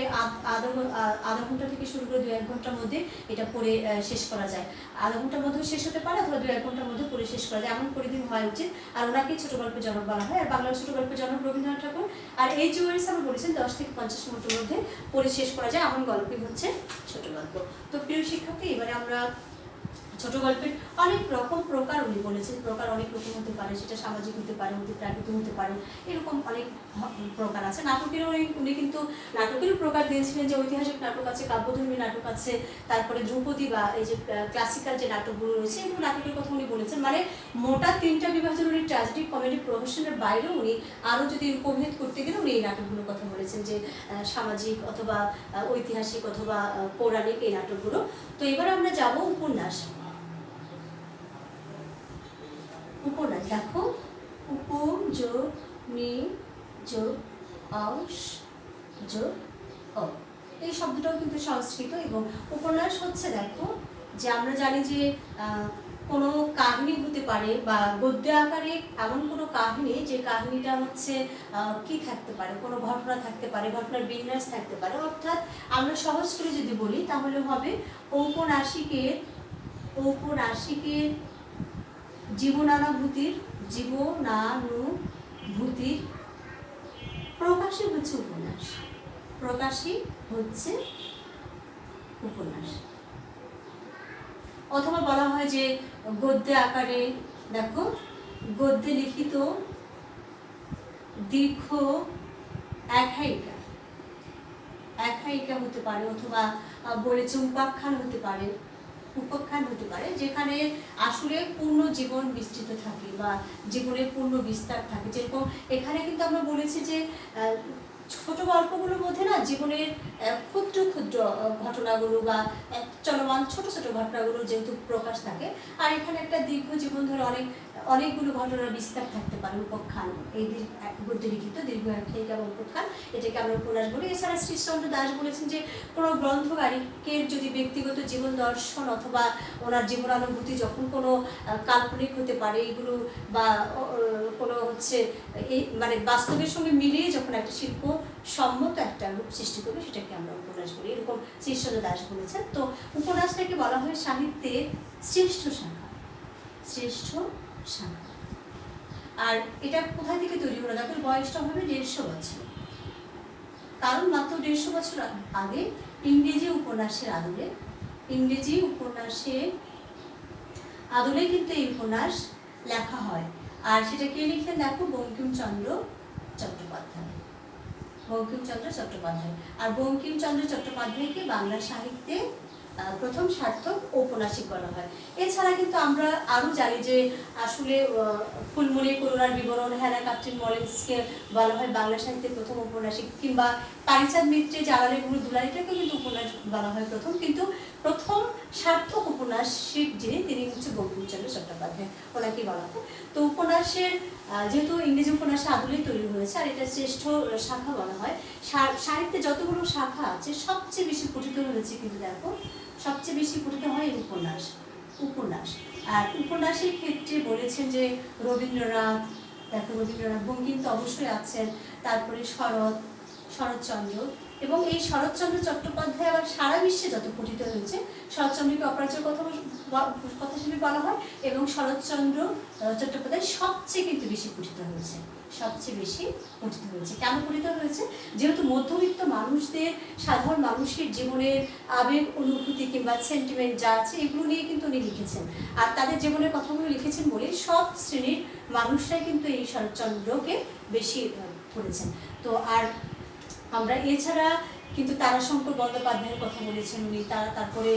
আধা ঘন্টা থেকে শুরু করে 2-1 ঘন্টার মধ্যে এটা পড়ে শেষ করা যায়। আধা ঘন্টার মধ্যেও শেষ হতে পারে, অথবা 2-1 ঘন্টার মধ্যে পড়ে শেষ করা যায়, এমন পরিধি হওয়া উচিত। আর ওনাকে ছোট গল্পের জনক বলা হয়। আর বাংলার ছোট গল্পের জনক রবীন্দ্রনাথ ঠাকুর। আর এই জুয়েলস আমরা বলেছেন 10 থেকে 50 মিনিটের মধ্যে পড়ে শেষ করা যায়, এমন গল্পই হচ্ছে ছোট গল্প। তো প্রিয় শিক্ষার্থী, এবারে আমরা ছোট গল্পের অনেক রকম প্রকার উনি বলেছেন। প্রকার অনেক রকম হতে পারে, সেটা সামাজিক হতে পারে, অতি প্রাকৃতিক হতে পারে, এরকম অনেক প্রকার আছে। নাটকেরও উনি কিন্তু নাটকেরও প্রকার দিয়েছিলেন, যে ঐতিহাসিক নাটক আছে, কাব্যধর্মী নাটক আছে, তারপরে ধ্রুপদী বা এই যে ক্লাসিক্যাল যে নাটকগুলো রয়েছে, এগুলো নাটকের কথা উনি বলেছেন। মানে মোটা 3টা বিভাজন উনি ট্র্যাজেডি, কমেডি, প্রফেশনের বাইরেও উনি আরও যদি উপভেদ করতে গেলে উনি এই নাটকগুলোর কথা বলেছেন, যে সামাজিক অথবা ঐতিহাসিক অথবা পৌরাণিক এই নাটকগুলো। তো এবার আমরা যাব উপন্যাস। উপন্যাস দেখো, উপ যোগ নি যোগ অস যোগ অ, এই শব্দটাও কিন্তু সংস্কৃত। এবং উপন্যাস হচ্ছে, দেখো, যে আমরা জানি যে কোনো কাহিনী হতে পারে বা গদ্য আকারে এমন কোনো কাহিনী, যে কাহিনীটা হচ্ছে কি থাকতে পারে, কোনো ঘটনা থাকতে পারে, ঘটনার বিন্যাস থাকতে পারে। অর্থাৎ আমরা সহজ করে যদি বলি তাহলে হবে ঔপন্যাসিকের জীবনানুভূতির প্রকাশই হচ্ছে উপন্যাস। প্রকাশই হচ্ছে উপন্যাস। অথবা বলা হয় যে গদ্যে আকারে, দেখো, গদ্যে লিখিত দীর্ঘ আখ্যায়িকা হতে পারে, অথবা বলেছে উপাখ্যান হতে পারে, যেখানে আসলে পূর্ণ জীবন বিস্তৃত থাকে বা জীবনের পূর্ণ বিস্তার থাকে। যেরকম এখানে কিন্তু আমরা বলেছি যে ছোট গল্পগুলোর মধ্যে না জীবনের ক্ষুদ্র ক্ষুদ্র ঘটনাগুলো বা চলমান ছোট ছোট ঘটনাগুলো যেহেতু প্রকাশ থাকে। আর এখানে একটা দীর্ঘ জীবন ধরে অনেকগুলো ঘটনার বিস্তার থাকতে পারে, উপাখ্যান, এই গদ্যে লিখিত দীর্ঘ আখ্যায়িকা এবং উপাখ্যান, এটাকে আমরা উপন্যাস বলি। এছাড়া শ্রীশচন্দ্র দাস বলেছেন যে কোনো গ্রন্থকারীকে যদি ব্যক্তিগত জীবন দর্শন অথবা ওনার জীবনানুভূতি যখন কোনো কাল্পনিক হতে পারে, এইগুলো বা কোনো হচ্ছে এই মানে বাস্তবের সঙ্গে মিলিয়ে যখন একটা শিল্প সম্মত একটা রূপ সৃষ্টি করবে, সেটাকে আমরা উপন্যাস বলি, এরকম শ্রীশচন্দ্র দাস বলেছেন। তো উপন্যাসটাকে বলা হয় সাহিত্যের শ্রেষ্ঠ শাখা। আর এটা কোথা থেকে তৈরি হলো? দেখো, বয়সটা হবে 150 বছর। কারণ মাত্র 150 বছর আগে ইংরেজি উপন্যাসের আদলে কিন্তু এই উপন্যাস লেখা হয়। আর সেটা কে লিখলেন? দেখো, বঙ্কিমচন্দ্র চট্টোপাধ্যায়। আর বঙ্কিমচন্দ্র চট্টোপাধ্যায়কে বাংলা সাহিত্যে প্রথম সার্থক ঔপন্যাসিক বলা হয়। এছাড়া কিন্তু আমরা আরও জানি যে আসলে ফুলমণি করুণার বিবরণ, হেনা ক্যাপ্টেন মলিন্সকে বলা হয় বাংলা সাহিত্যের প্রথম ঔপন্যাসিক, কিংবা কালীচাঁদ মিত্রের জ্বালালে গুরু দুলারিটাকে কিন্তু উপন্যাস বলা হয় প্রথম। কিন্তু প্রথম সার্থক উপন্যাসিক যিনি, তিনি হচ্ছে বঙ্কিমচন্দ্র চট্টোপাধ্যায়, ওনাকেই বলা হয়। তো উপন্যাসের যেহেতু ইংরেজি উপন্যাসে আদলেই তৈরি হয়েছে, আর এটা শ্রেষ্ঠ শাখা বলা হয়। সাহিত্যে যতগুলো শাখা আছে সবচেয়ে বেশি পঠিত হয়েছে কিন্তু, দেখো, সবচেয়ে বেশি পঠিত হয় উপন্যাস। আর উপন্যাসের ক্ষেত্রে বলেছেন যে রবীন্দ্রনাথ, দেখো, বঙ্কিম তো অবশ্যই আছেন, তারপরে শরৎচন্দ্র, এবং এই শরৎচন্দ্র চট্টোপাধ্যায় আবার সারা বিশ্বে যত পঠিত হয়েছে, শরৎচন্দ্রকে অপরাজেয় কথা হিসেবে বলা হয়, এবং শরৎচন্দ্র চট্টোপাধ্যায় সবচেয়ে কিন্তু বেশি পঠিত হয়েছে, সবচেয়ে বেশি পঠিত হয়েছে। কেন পঠিত হয়েছে? যেহেতু মধ্যবিত্ত মানুষদের, সাধারণ মানুষের জীবনের আবেগ অনুভূতি কিংবা সেন্টিমেন্ট যা আছে এগুলো নিয়ে কিন্তু উনি লিখেছেন, আর তাদের জীবনের কথাগুলো লিখেছেন বলে সব শ্রেণীর মানুষরাই কিন্তু এই শরৎচন্দ্রকে বেশি পড়েছেন। তো আর আমরা এছাড়া কিন্তু তারাশঙ্কর বন্দ্যোপাধ্যায়ের কথা বলেছেন উনি, তারপরে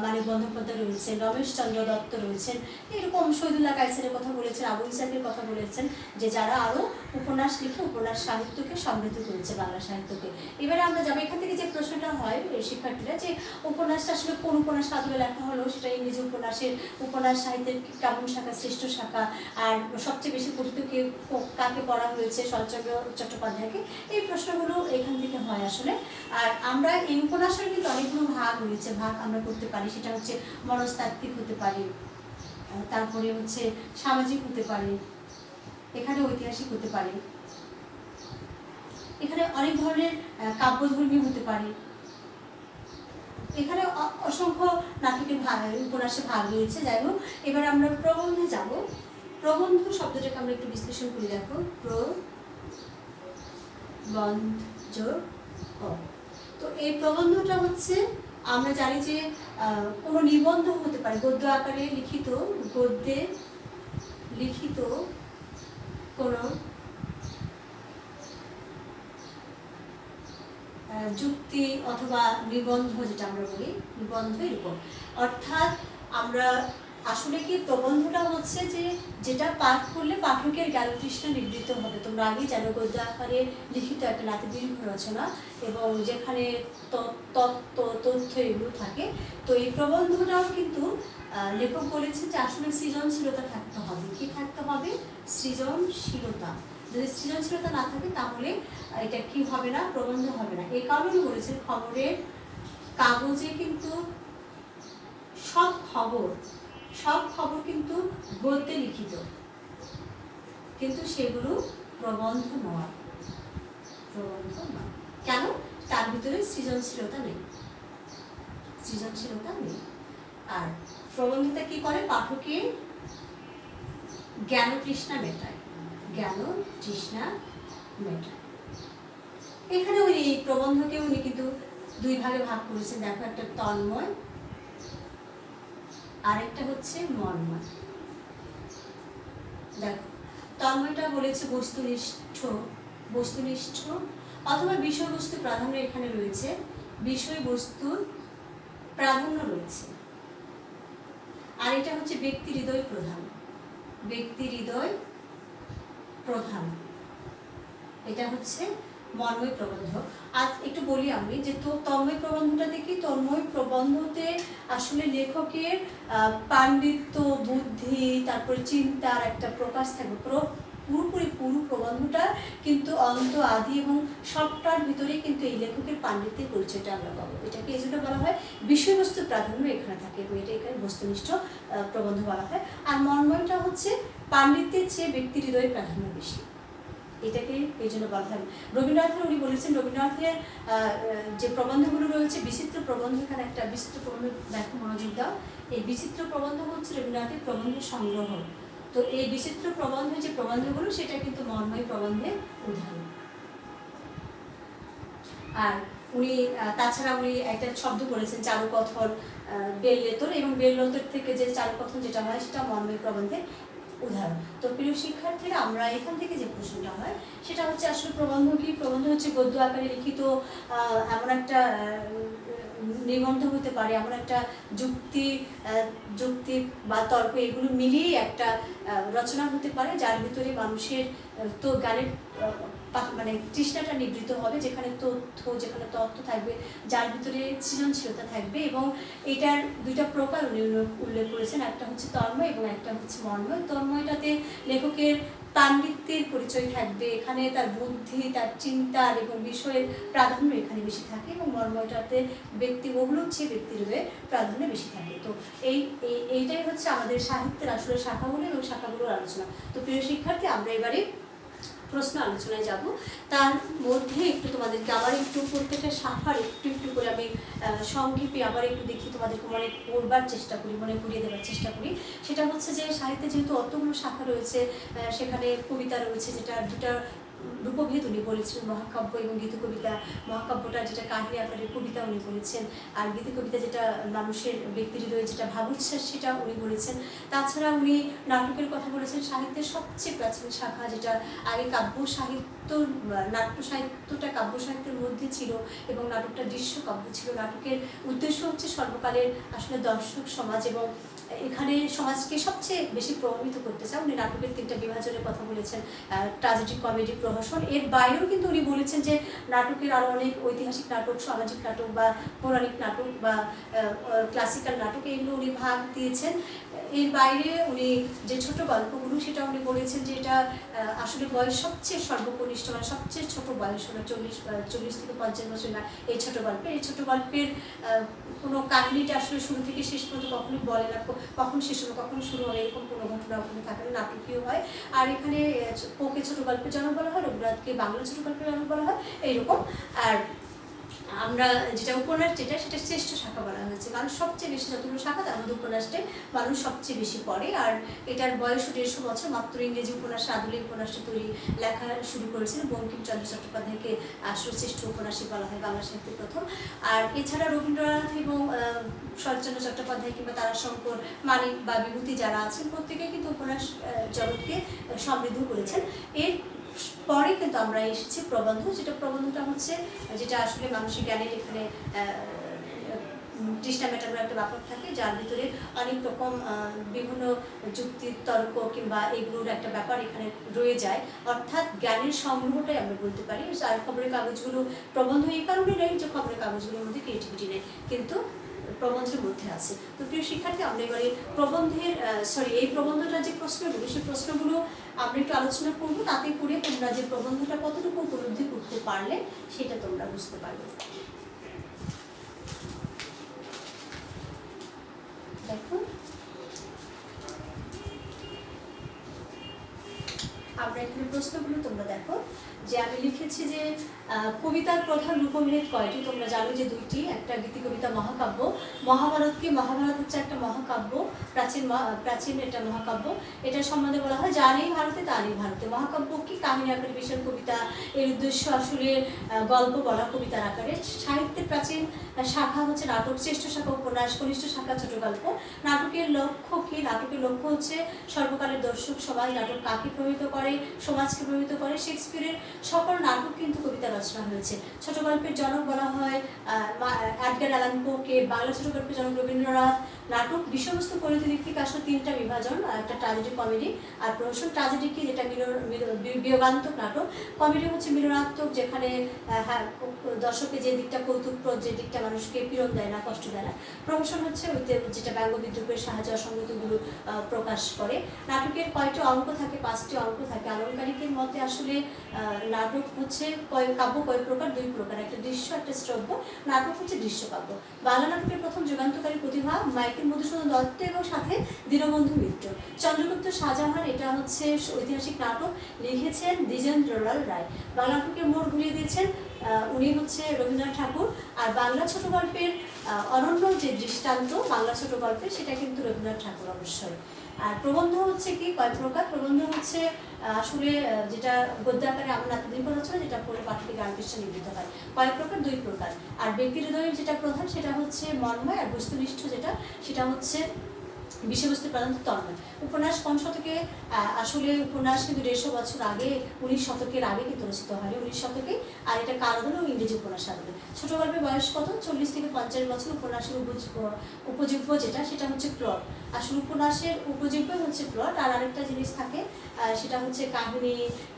মানিক বন্দ্যোপাধ্যায় রয়েছেন, রমেশচন্দ্র দত্ত রয়েছেন, এরকম শহীদুল্লাহ কায়সারের কথা বলেছেন, আবু ইসাকের কথা বলেছেন, যে যারা আরও উপন্যাস লিখে উপন্যাস সাহিত্যকে সমৃদ্ধ করেছে, বাংলা সাহিত্যকে। এবারে আমরা যাবো এখান থেকে যে প্রশ্নটা হয় শিক্ষার্থীরা, যে উপন্যাসটা আসলে কোন উপন্যাস আদলে লেখা হলো, সেটা ইংরেজি উপন্যাসের উপন্যাস সাহিত্যের কেমন শাখা, শ্রেষ্ঠ শাখা, আর সবচেয়ে বেশি পঠিত কাকে পড়া হয়েছে, শরৎচন্দ্র চট্টোপাধ্যায়কে, এই প্রশ্নগুলো এখান থেকে হয় আসলে। আর আমরা এই উপন্যাসের কিন্তু অনেকগুলো ভাগ রয়েছে, ভাগ আমরা করতে পারি, সেটা হচ্ছে মনস্তাত্ত্বিক হতে পারে, তারপরে হচ্ছে সামাজিক হতে পারে, এখানে ঐতিহাসিক হতে পারে, এখানে অনেক ধরনের কাব্যধর্মী হতে পারে, এখানে অসংখ্য নাটকের উপন্যাসে ভাগ রয়েছে। যাই হোক, এবার আমরা প্রবন্ধে যাব। প্রবন্ধ শব্দটাকে আমরা একটু বিশ্লেষণ করে দেখো। প্রবন্ধ, তো এই প্রবন্ধটা হচ্ছে, আমরা জানি যে কোনো নিবন্ধ হতে পারে, গদ্য আকারে লিখিত, গদ্যে লিখিত কোনো যুক্তি অথবা নিবন্ধ, যেটা আমরা বলি নিবন্ধ, এরকম। অর্থাৎ আমরা আসলে কি প্রবন্ধটা হচ্ছে যে যেটা পাঠ করলে পাঠকের জ্ঞানতৃষ্ণা নিবৃত্ত হবে। তোমরা আগেই জানো গদ্য আকারে লিখিত একটা নাতি দীর্ঘ রচনা, এবং যেখানে তথ্য এগুলো থাকে। তো এই প্রবন্ধটাও কিন্তু লেখক বলেছেন যে আসলে সৃজনশীলতা থাকতে হবে। কি থাকতে হবে? সৃজনশীলতা। যদি সৃজনশীলতা না থাকে তাহলে এটা কি হবে না? প্রবন্ধ হবে না। এই কারণে বলেছেন খবরের কাগজে কিন্তু সব খবর কিন্তু গদ্যে লিখিত, কিন্তু সেগুলো প্রবন্ধ নয়। কেন? তার ভিতরে সৃজনশীলতা নেই। আর প্রবন্ধটা কি করে? পাঠকের জ্ঞান তৃষ্ণা মেটায়। এখানে উনি প্রবন্ধকে উনি কিন্তু দুই ভাগে ভাগ করেছেন। দেখো, একটা তন্ময়, আরেকটা হচ্ছে মন্ময়। দেখো, তন্ময়টা বলেছে বস্তুনিষ্ঠ অথবা বিষয়বস্তু প্রাধান্য এখানে রয়েছে, বিষয়বস্তুর প্রাধান্য রয়েছে। আর এটা হচ্ছে ব্যক্তি হৃদয় প্রধান, এটা হচ্ছে মন্ময় প্রবন্ধ। আর একটু বলি আমি যে তন্ময় প্রবন্ধটা দেখি, তন্ময় প্রবন্ধতে আসলে লেখকের পাণ্ডিত্য, বুদ্ধি, তারপরে চিন্তার একটা প্রকাশ থাকবে। পুরো প্রবন্ধটা কিন্তু অন্ত আদি এবং সবটার ভিতরে কিন্তু এই লেখকের পাণ্ডিত্যের পরিচয়টা আমরা পাবো। এটাকে এই জন্য বলা হয় বিষয়বস্তু প্রাধান্য এখানে থাকে, এবং এটা এখানে বস্তুনিষ্ঠ প্রবন্ধ বলা হয়। আর মন্ময়টা হচ্ছে পাণ্ডিত্যের চেয়ে ব্যক্তি হৃদয়ের প্রাধান্য বেশি, এটাকে এই জন্য বলা হয়। রবীন্দ্রনাথের উনি বলেছেন, রবীন্দ্রনাথের যে প্রবন্ধগুলো রয়েছে বিচিত্র প্রবন্ধ, এখানে একটা বিচিত্র প্রবন্ধ দেখো, মনোযোগ দাও। এই বিচিত্র প্রবন্ধ হচ্ছে রবীন্দ্রনাথের প্রবন্ধের সংগ্রহ। তো এই বিচিত্র প্রবন্ধ যে প্রবন্ধগুলো, সেটা কিন্তু মন্ময় প্রবন্ধের উদাহরণ। আর উনি তাছাড়া উনি একটা শব্দ করেছেন চারুকথন, বেললেতর, এবং বেললেতর থেকে যে চারুকথন যেটা হয় সেটা মন্ময় প্রবন্ধের উদাহরণ। তো প্রিয় শিক্ষার্থীরা, আমরা এখান থেকে যে প্রশ্নটা হয় সেটা হচ্ছে আসলে প্রবন্ধ কি? প্রবন্ধ হচ্ছে গদ্য আকারে লিখিত এমন একটা নিবন্ধ হতে পারে, এমন একটা যুক্তি বা তর্ক এগুলো মিলিয়ে একটা রচনা হতে পারে, যার ভিতরে মানুষের তো জ্ঞানের মানে তৃষ্ণাটা নিবৃত্ত হবে, যেখানে তথ্য থাকবে, যার ভিতরে সৃজনশীলতা থাকবে। এবং এটার দুইটা প্রকার উনি উল্লেখ করেছেন, একটা হচ্ছে তন্ময় এবং একটা হচ্ছে মন্ময়। তন্ময়টাতে লেখকের পাণ্ডিত্যের পরিচয় থাকবে, এখানে তার বুদ্ধি, তার চিন্তার এবং বিষয়ের প্রাধান্য এখানে বেশি থাকে, এবং মন্ময়টাতে ওগুলোর চেয়ে ব্যক্তির প্রাধান্য বেশি থাকে। তো এইটাই হচ্ছে আমাদের সাহিত্যের আসলে শাখাগুলো এবং শাখাগুলোর আলোচনা। তো প্রিয় শিক্ষার্থী, আমরা এবারে প্রশ্ন আলোচনায় যাব। তার মধ্যে একটু তোমাদেরকে আবার একটু প্রত্যেকটা শাখার একটু একটু করে আমি সংক্ষেপে আবার একটু দেখি তোমাদেরকে মনে করবার চেষ্টা করি, মনে করিয়ে দেওয়ার চেষ্টা করি। সেটা হচ্ছে যে সাহিত্যে যেহেতু অতগুলো শাখা রয়েছে, সেখানে কবিতা রয়েছে যেটা দুটা রূপভেদ উনি বলেছেন, মহাকাব্য এবং গীতিকবিতা। মহাকাব্যটা যেটা কাহিনী আকারের কবিতা উনি বলেছেন, আর গীতিকবিতা যেটা মানুষের ব্যক্তি হৃদয়ে যেটা ভাবোচ্ছ্বাস সেটা উনি বলেছেন। তাছাড়া উনি নাটকের কথা বলেছেন, সাহিত্যের সবচেয়ে প্রাচীন শাখা যেটা আগে কাব্য সাহিত্য, নাট্য সাহিত্যটা কাব্য সাহিত্যের মধ্যে ছিল এবং নাটকটা দৃশ্য কাব্য ছিল। নাটকের উদ্দেশ্য হচ্ছে সর্বকালের আসলে দর্শক সমাজ এবং এখানে সমাজকে সবচেয়ে বেশি প্রভাবিত করতে চান। উনি নাটকের 3টা বিভাজনের কথা বলেছেন, ট্র্যাজেডি, কমেডি, প্রহসন। এর বাইরেও কিন্তু উনি বলেছেন যে নাটকের আরও অনেক ঐতিহাসিক নাটক, সামাজিক নাটক বা পৌরাণিক নাটক বা ক্লাসিক্যাল নাটক, এগুলো উনি ভাগ দিয়েছেন। এর বাইরে উনি যে ছোট গল্পগুলো সেটা উনি বলেছেন যে এটা আসলে বয়স সবচেয়ে সর্বকনিষ্ঠ, মানে সবচেয়ে ছোট বয়স হলো 40 থেকে 50 বছর না এই ছোট গল্পের কোনো কাহিনীটা আসলে শুরু থেকে শেষ পর্যন্ত কখনোই বলে না, কখন শেষ হবে কখন শুরু হবে এরকম কোনো ঘটনা ওখানে থাকে না, নাটকীয় হয়। আর এখানে পোকে ছোট গল্পের জনক বলা হয়, রবীন্দ্রনাথকে বাংলা ছোট গল্পের জনক বলা হয়, এইরকম। আর আমরা যেটা উপন্যাস সেটা শ্রেষ্ঠ শাখা বলা হয়েছে, কারণ সবচেয়ে বেশি যতগুলো শাখা তার মধ্যে উপন্যাসটাই মানুষ সবচেয়ে বেশি পড়ে। আর এটার বয়স 150 বছর, মাত্র ইংরেজি উপন্যাস আদুলি উপন্যাসটা লেখা শুরু করেছিলেন বঙ্কিমচন্দ্র চট্টোপাধ্যায়কে আসলে শ্রেষ্ঠ উপন্যাসিক বলা হয় বাংলা সাহিত্যের প্রথম। আর এছাড়া রবীন্দ্রনাথ এবং শরৎচন্দ্র চট্টোপাধ্যায় কিংবা তারাশঙ্কর, মানিক বা বিভূতি যারা আছেন প্রত্যেকেই কিন্তু উপন্যাস জগৎকে সমৃদ্ধ করেছেন। এর পরে কিন্তু আমরা এসেছি প্রবন্ধ, যেটা প্রবন্ধটা হচ্ছে যেটা আসলে মানসিক জ্ঞানের এখানে তৃষ্ণা মেটানোর একটা ব্যাপার থাকে, যার ভিতরে অনেক রকম বিভিন্ন যুক্তি তর্ক কিংবা এগুলোর একটা ব্যাপার এখানে রয়ে যায়, অর্থাৎ জ্ঞানের সংগ্রহটাই আমরা বলতে পারি। আর খবরের কাগজগুলো প্রবন্ধ এই কারণে নেই যে খবরের কাগজগুলোর মধ্যে ক্রিয়েটিভিটি নেই, কিন্তু প্রবন্ধের মধ্যে আছে। তো প্রিয় শিক্ষার্থী, আমরা এবারে এই প্রবন্ধটার যে প্রশ্নগুলো সেই প্রশ্নগুলো আমরা একটু আলোচনা করবো, তাতে করে তোমরা যে প্রবন্ধটা কতটুকু উপলব্ধি করতে পারলে সেটা তোমরা বুঝতে পারবে। দেখো, আমরা এখানে প্রশ্নগুলো তোমরা দেখো যে আমি লিখেছি যে কবিতার প্রধান রূপভেদ কয়টি? তোমরা জানো যে 2টি, একটা গীতিকবিতা মহাকাব্য। মহাভারত হচ্ছে একটা মহাকাব্য, প্রাচীন এটা মহাকাব্য। এটার সম্বন্ধে বলা হয় যা নেই ভারতে তা নেই ভারতে। মহাকাব্য কি? কাহিনী আকারে বিশাল কবিতা, এর উদ্দেশ্য আসলে গল্প বলা কবিতার আকারে। সাহিত্যের প্রাচীন শাখা হচ্ছে নাটক, শ্রেষ্ঠ শাখা উপন্যাস, কনিষ্ঠ শাখা ছোট গল্প। নাটকের লক্ষ্য কি? নাটকের লক্ষ্য হচ্ছে সর্বকালের দর্শক সবাই। নাটক কাকে প্রভাবিত করে? সমাজকে প্রভাবিত করে। শেক্সপিয়ারের সকল নাটক কিন্তু কবিতা রচনা হয়েছে। ছোট গল্পের জনক বলা হয় এডগার অ্যালান পোকে, বাংলা ছোট গল্পের জনক রবীন্দ্রনাথ। নাটক বিষয়বস্তু পরিধি দিক থেকে আসলে 3টা বিভাজন, একটা ট্র্যাজেডি, কমেডি আর প্রহসন। ট্র্যাজেডি কি? যেটা বিয়োগান্তক নাটক। কমেডি হচ্ছে মিলনাত্মক, যেখানে দর্শকের যে দিকটা কৌতুকপ্রদ, যে দিকটা মানুষকে পীড়ন দেয় না, কষ্ট দেয় না। প্রহসন হচ্ছে যেটা ব্যঙ্গ বিদ্রুপের সাহায্য অসঙ্গতিগুলো প্রকাশ করে। নাটকের কয়টি অঙ্ক থাকে? 5টি অঙ্ক থাকে। আলংকারিকের মতে আসলে নাটক হচ্ছে কাব্য কয় প্রকার? 2 প্রকার, একটা দৃশ্য একটা শ্রব্য। নাটক হচ্ছে দৃশ্যকাব্য। বাংলা নাটকের প্রথম যুগান্তকারী প্রতিভা মাইকেল মধুসূদন দত্ত এবং সাথে দীনবন্ধু মিত্র। চন্দ্রগুপ্ত শাহজাহান, এটা হচ্ছে ঐতিহাসিক নাটক, লিখেছেন দ্বিজেন্দ্রলাল রায়। বাংলা নাটকের মোড় ঘুরিয়ে দিয়েছেন উনি হচ্ছে রবীন্দ্রনাথ ঠাকুর। আর বাংলা ছোট গল্পের অনন্য যে দৃষ্টান্ত বাংলা ছোট গল্পের, সেটা কিন্তু রবীন্দ্রনাথ ঠাকুর অবশ্যই। আর প্রবন্ধ হচ্ছে কি? কয় প্রকার? প্রবন্ধ হচ্ছে আসলে যেটা গদ্য আকারে আমরা এতদিন রচনা, যেটা পড়ে পাঠকে গান পৃষ্ঠা নির্মিত হয়। কয় প্রকার? 2 প্রকার। আর ব্যক্তি হৃদয়ের যেটা প্রধান সেটা হচ্ছে মন্ময়, আর বস্তুনিষ্ঠ সেটা হচ্ছে বিষয়বস্তু প্রধানত তন্ময়। উপন্যাস কোন শতকে? আসলে উপন্যাস কিন্তু 150 বছর আগে, 19 শতকের আগে কিন্তু রচিত হয়নি, 19 শতকে। আর এটা কাল হলো ইংরেজি উপন্যাস আদলে। ছোট গল্পের বয়স কত? 40 থেকে 50 বছর। উপন্যাসের উপযোগ্য সেটা হচ্ছে প্লট। আসলে উপন্যাসের উপযোগ্য হচ্ছে প্লট। আর আরেকটা জিনিস থাকে, সেটা হচ্ছে কাহিনী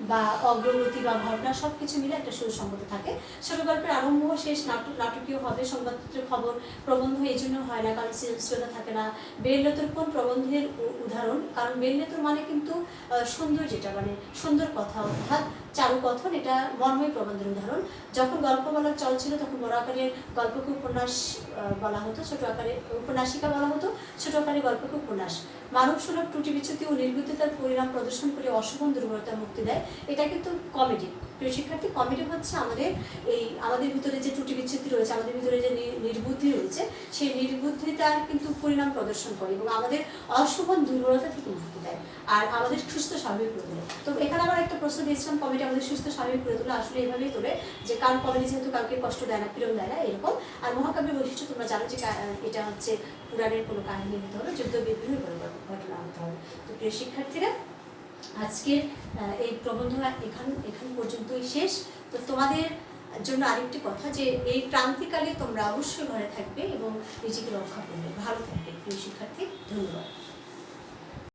বা অগ্রগতি বা ঘটনা সবকিছু মিলে একটা সুসংগত থাকে। ছোট গল্পের আরম্ভ শেষ নাটকীয় হবে। সংবাদপত্রের খবর প্রবন্ধ এই জন্য হয় না, কারণ শ্রোতা থাকে না। বেরলো বেলনেতর কোন প্রবন্ধের উদাহরণ? কারণ বেলনেতর মানে কিন্তু সুন্দর, যেটা মানে সুন্দর কথা অর্থাৎ চারুকথন, এটা মর্ময় প্রবন্ধের উদাহরণ। যখন গল্প বলার চল ছিল তখন বড় আকারের গল্পকে উপন্যাস বলা হতো, ছোট আকারে উপন্যাসিকা বলা হতো, ছোট আকারে গল্পকে উপন্যাস। মানব সুলভ ত্রুটি বিচ্যুতি ও নির্বুদ্ধিতার পরিণাম প্রদর্শন করে অশোভন দুর্বলতা মুক্তি দেয়। এটা কিন্তু কমেডি। প্রিয় শিক্ষার্থী, কমেডি হচ্ছে আমাদের ভিতরে যে ত্রুটি বিচ্যুতি রয়েছে, আমাদের ভিতরে যে নির্বুদ্ধি রয়েছে, সেই নির্বুদ্ধিতার কিন্তু পরিণাম প্রদর্শন করে এবং আমাদের অশোভন দুর্বলতা থেকে মুক্তি দেয় আর আমাদের সুস্থ স্বাভাবিক করে তোলে। তো এখানে আমার একটা প্রশ্ন দিয়েছিলাম, কমেডি আমাদের সুস্থ স্বাভাবিক করে তোলে। আসলে এইভাবেই তোলে যে কারণ কমেডি যেহেতু কাউকে কষ্ট দেয় না, পীড়ন দেয় না, এরকম। আর মহাকাব্যের বৈশিষ্ট্য তোমরা জানো যে এটা হচ্ছে পুরাণের কোনো কাহিনী হতে হবে, যুদ্ধ বিগ্রহের কোনো ঘটনা হতে হবে। তো প্রিয় শিক্ষার্থীরা, আজকের এই প্রবন্ধ এখান পর্যন্তই শেষ। তো তোমাদের জন্য আরেকটি কথা, যে এই ক্রান্তিকালে তোমরা অবশ্যই ঘরে থাকবে এবং নিজেকে রক্ষা করবে। ভালো থাকবে প্রিয় শিক্ষার্থী, ধন্যবাদ।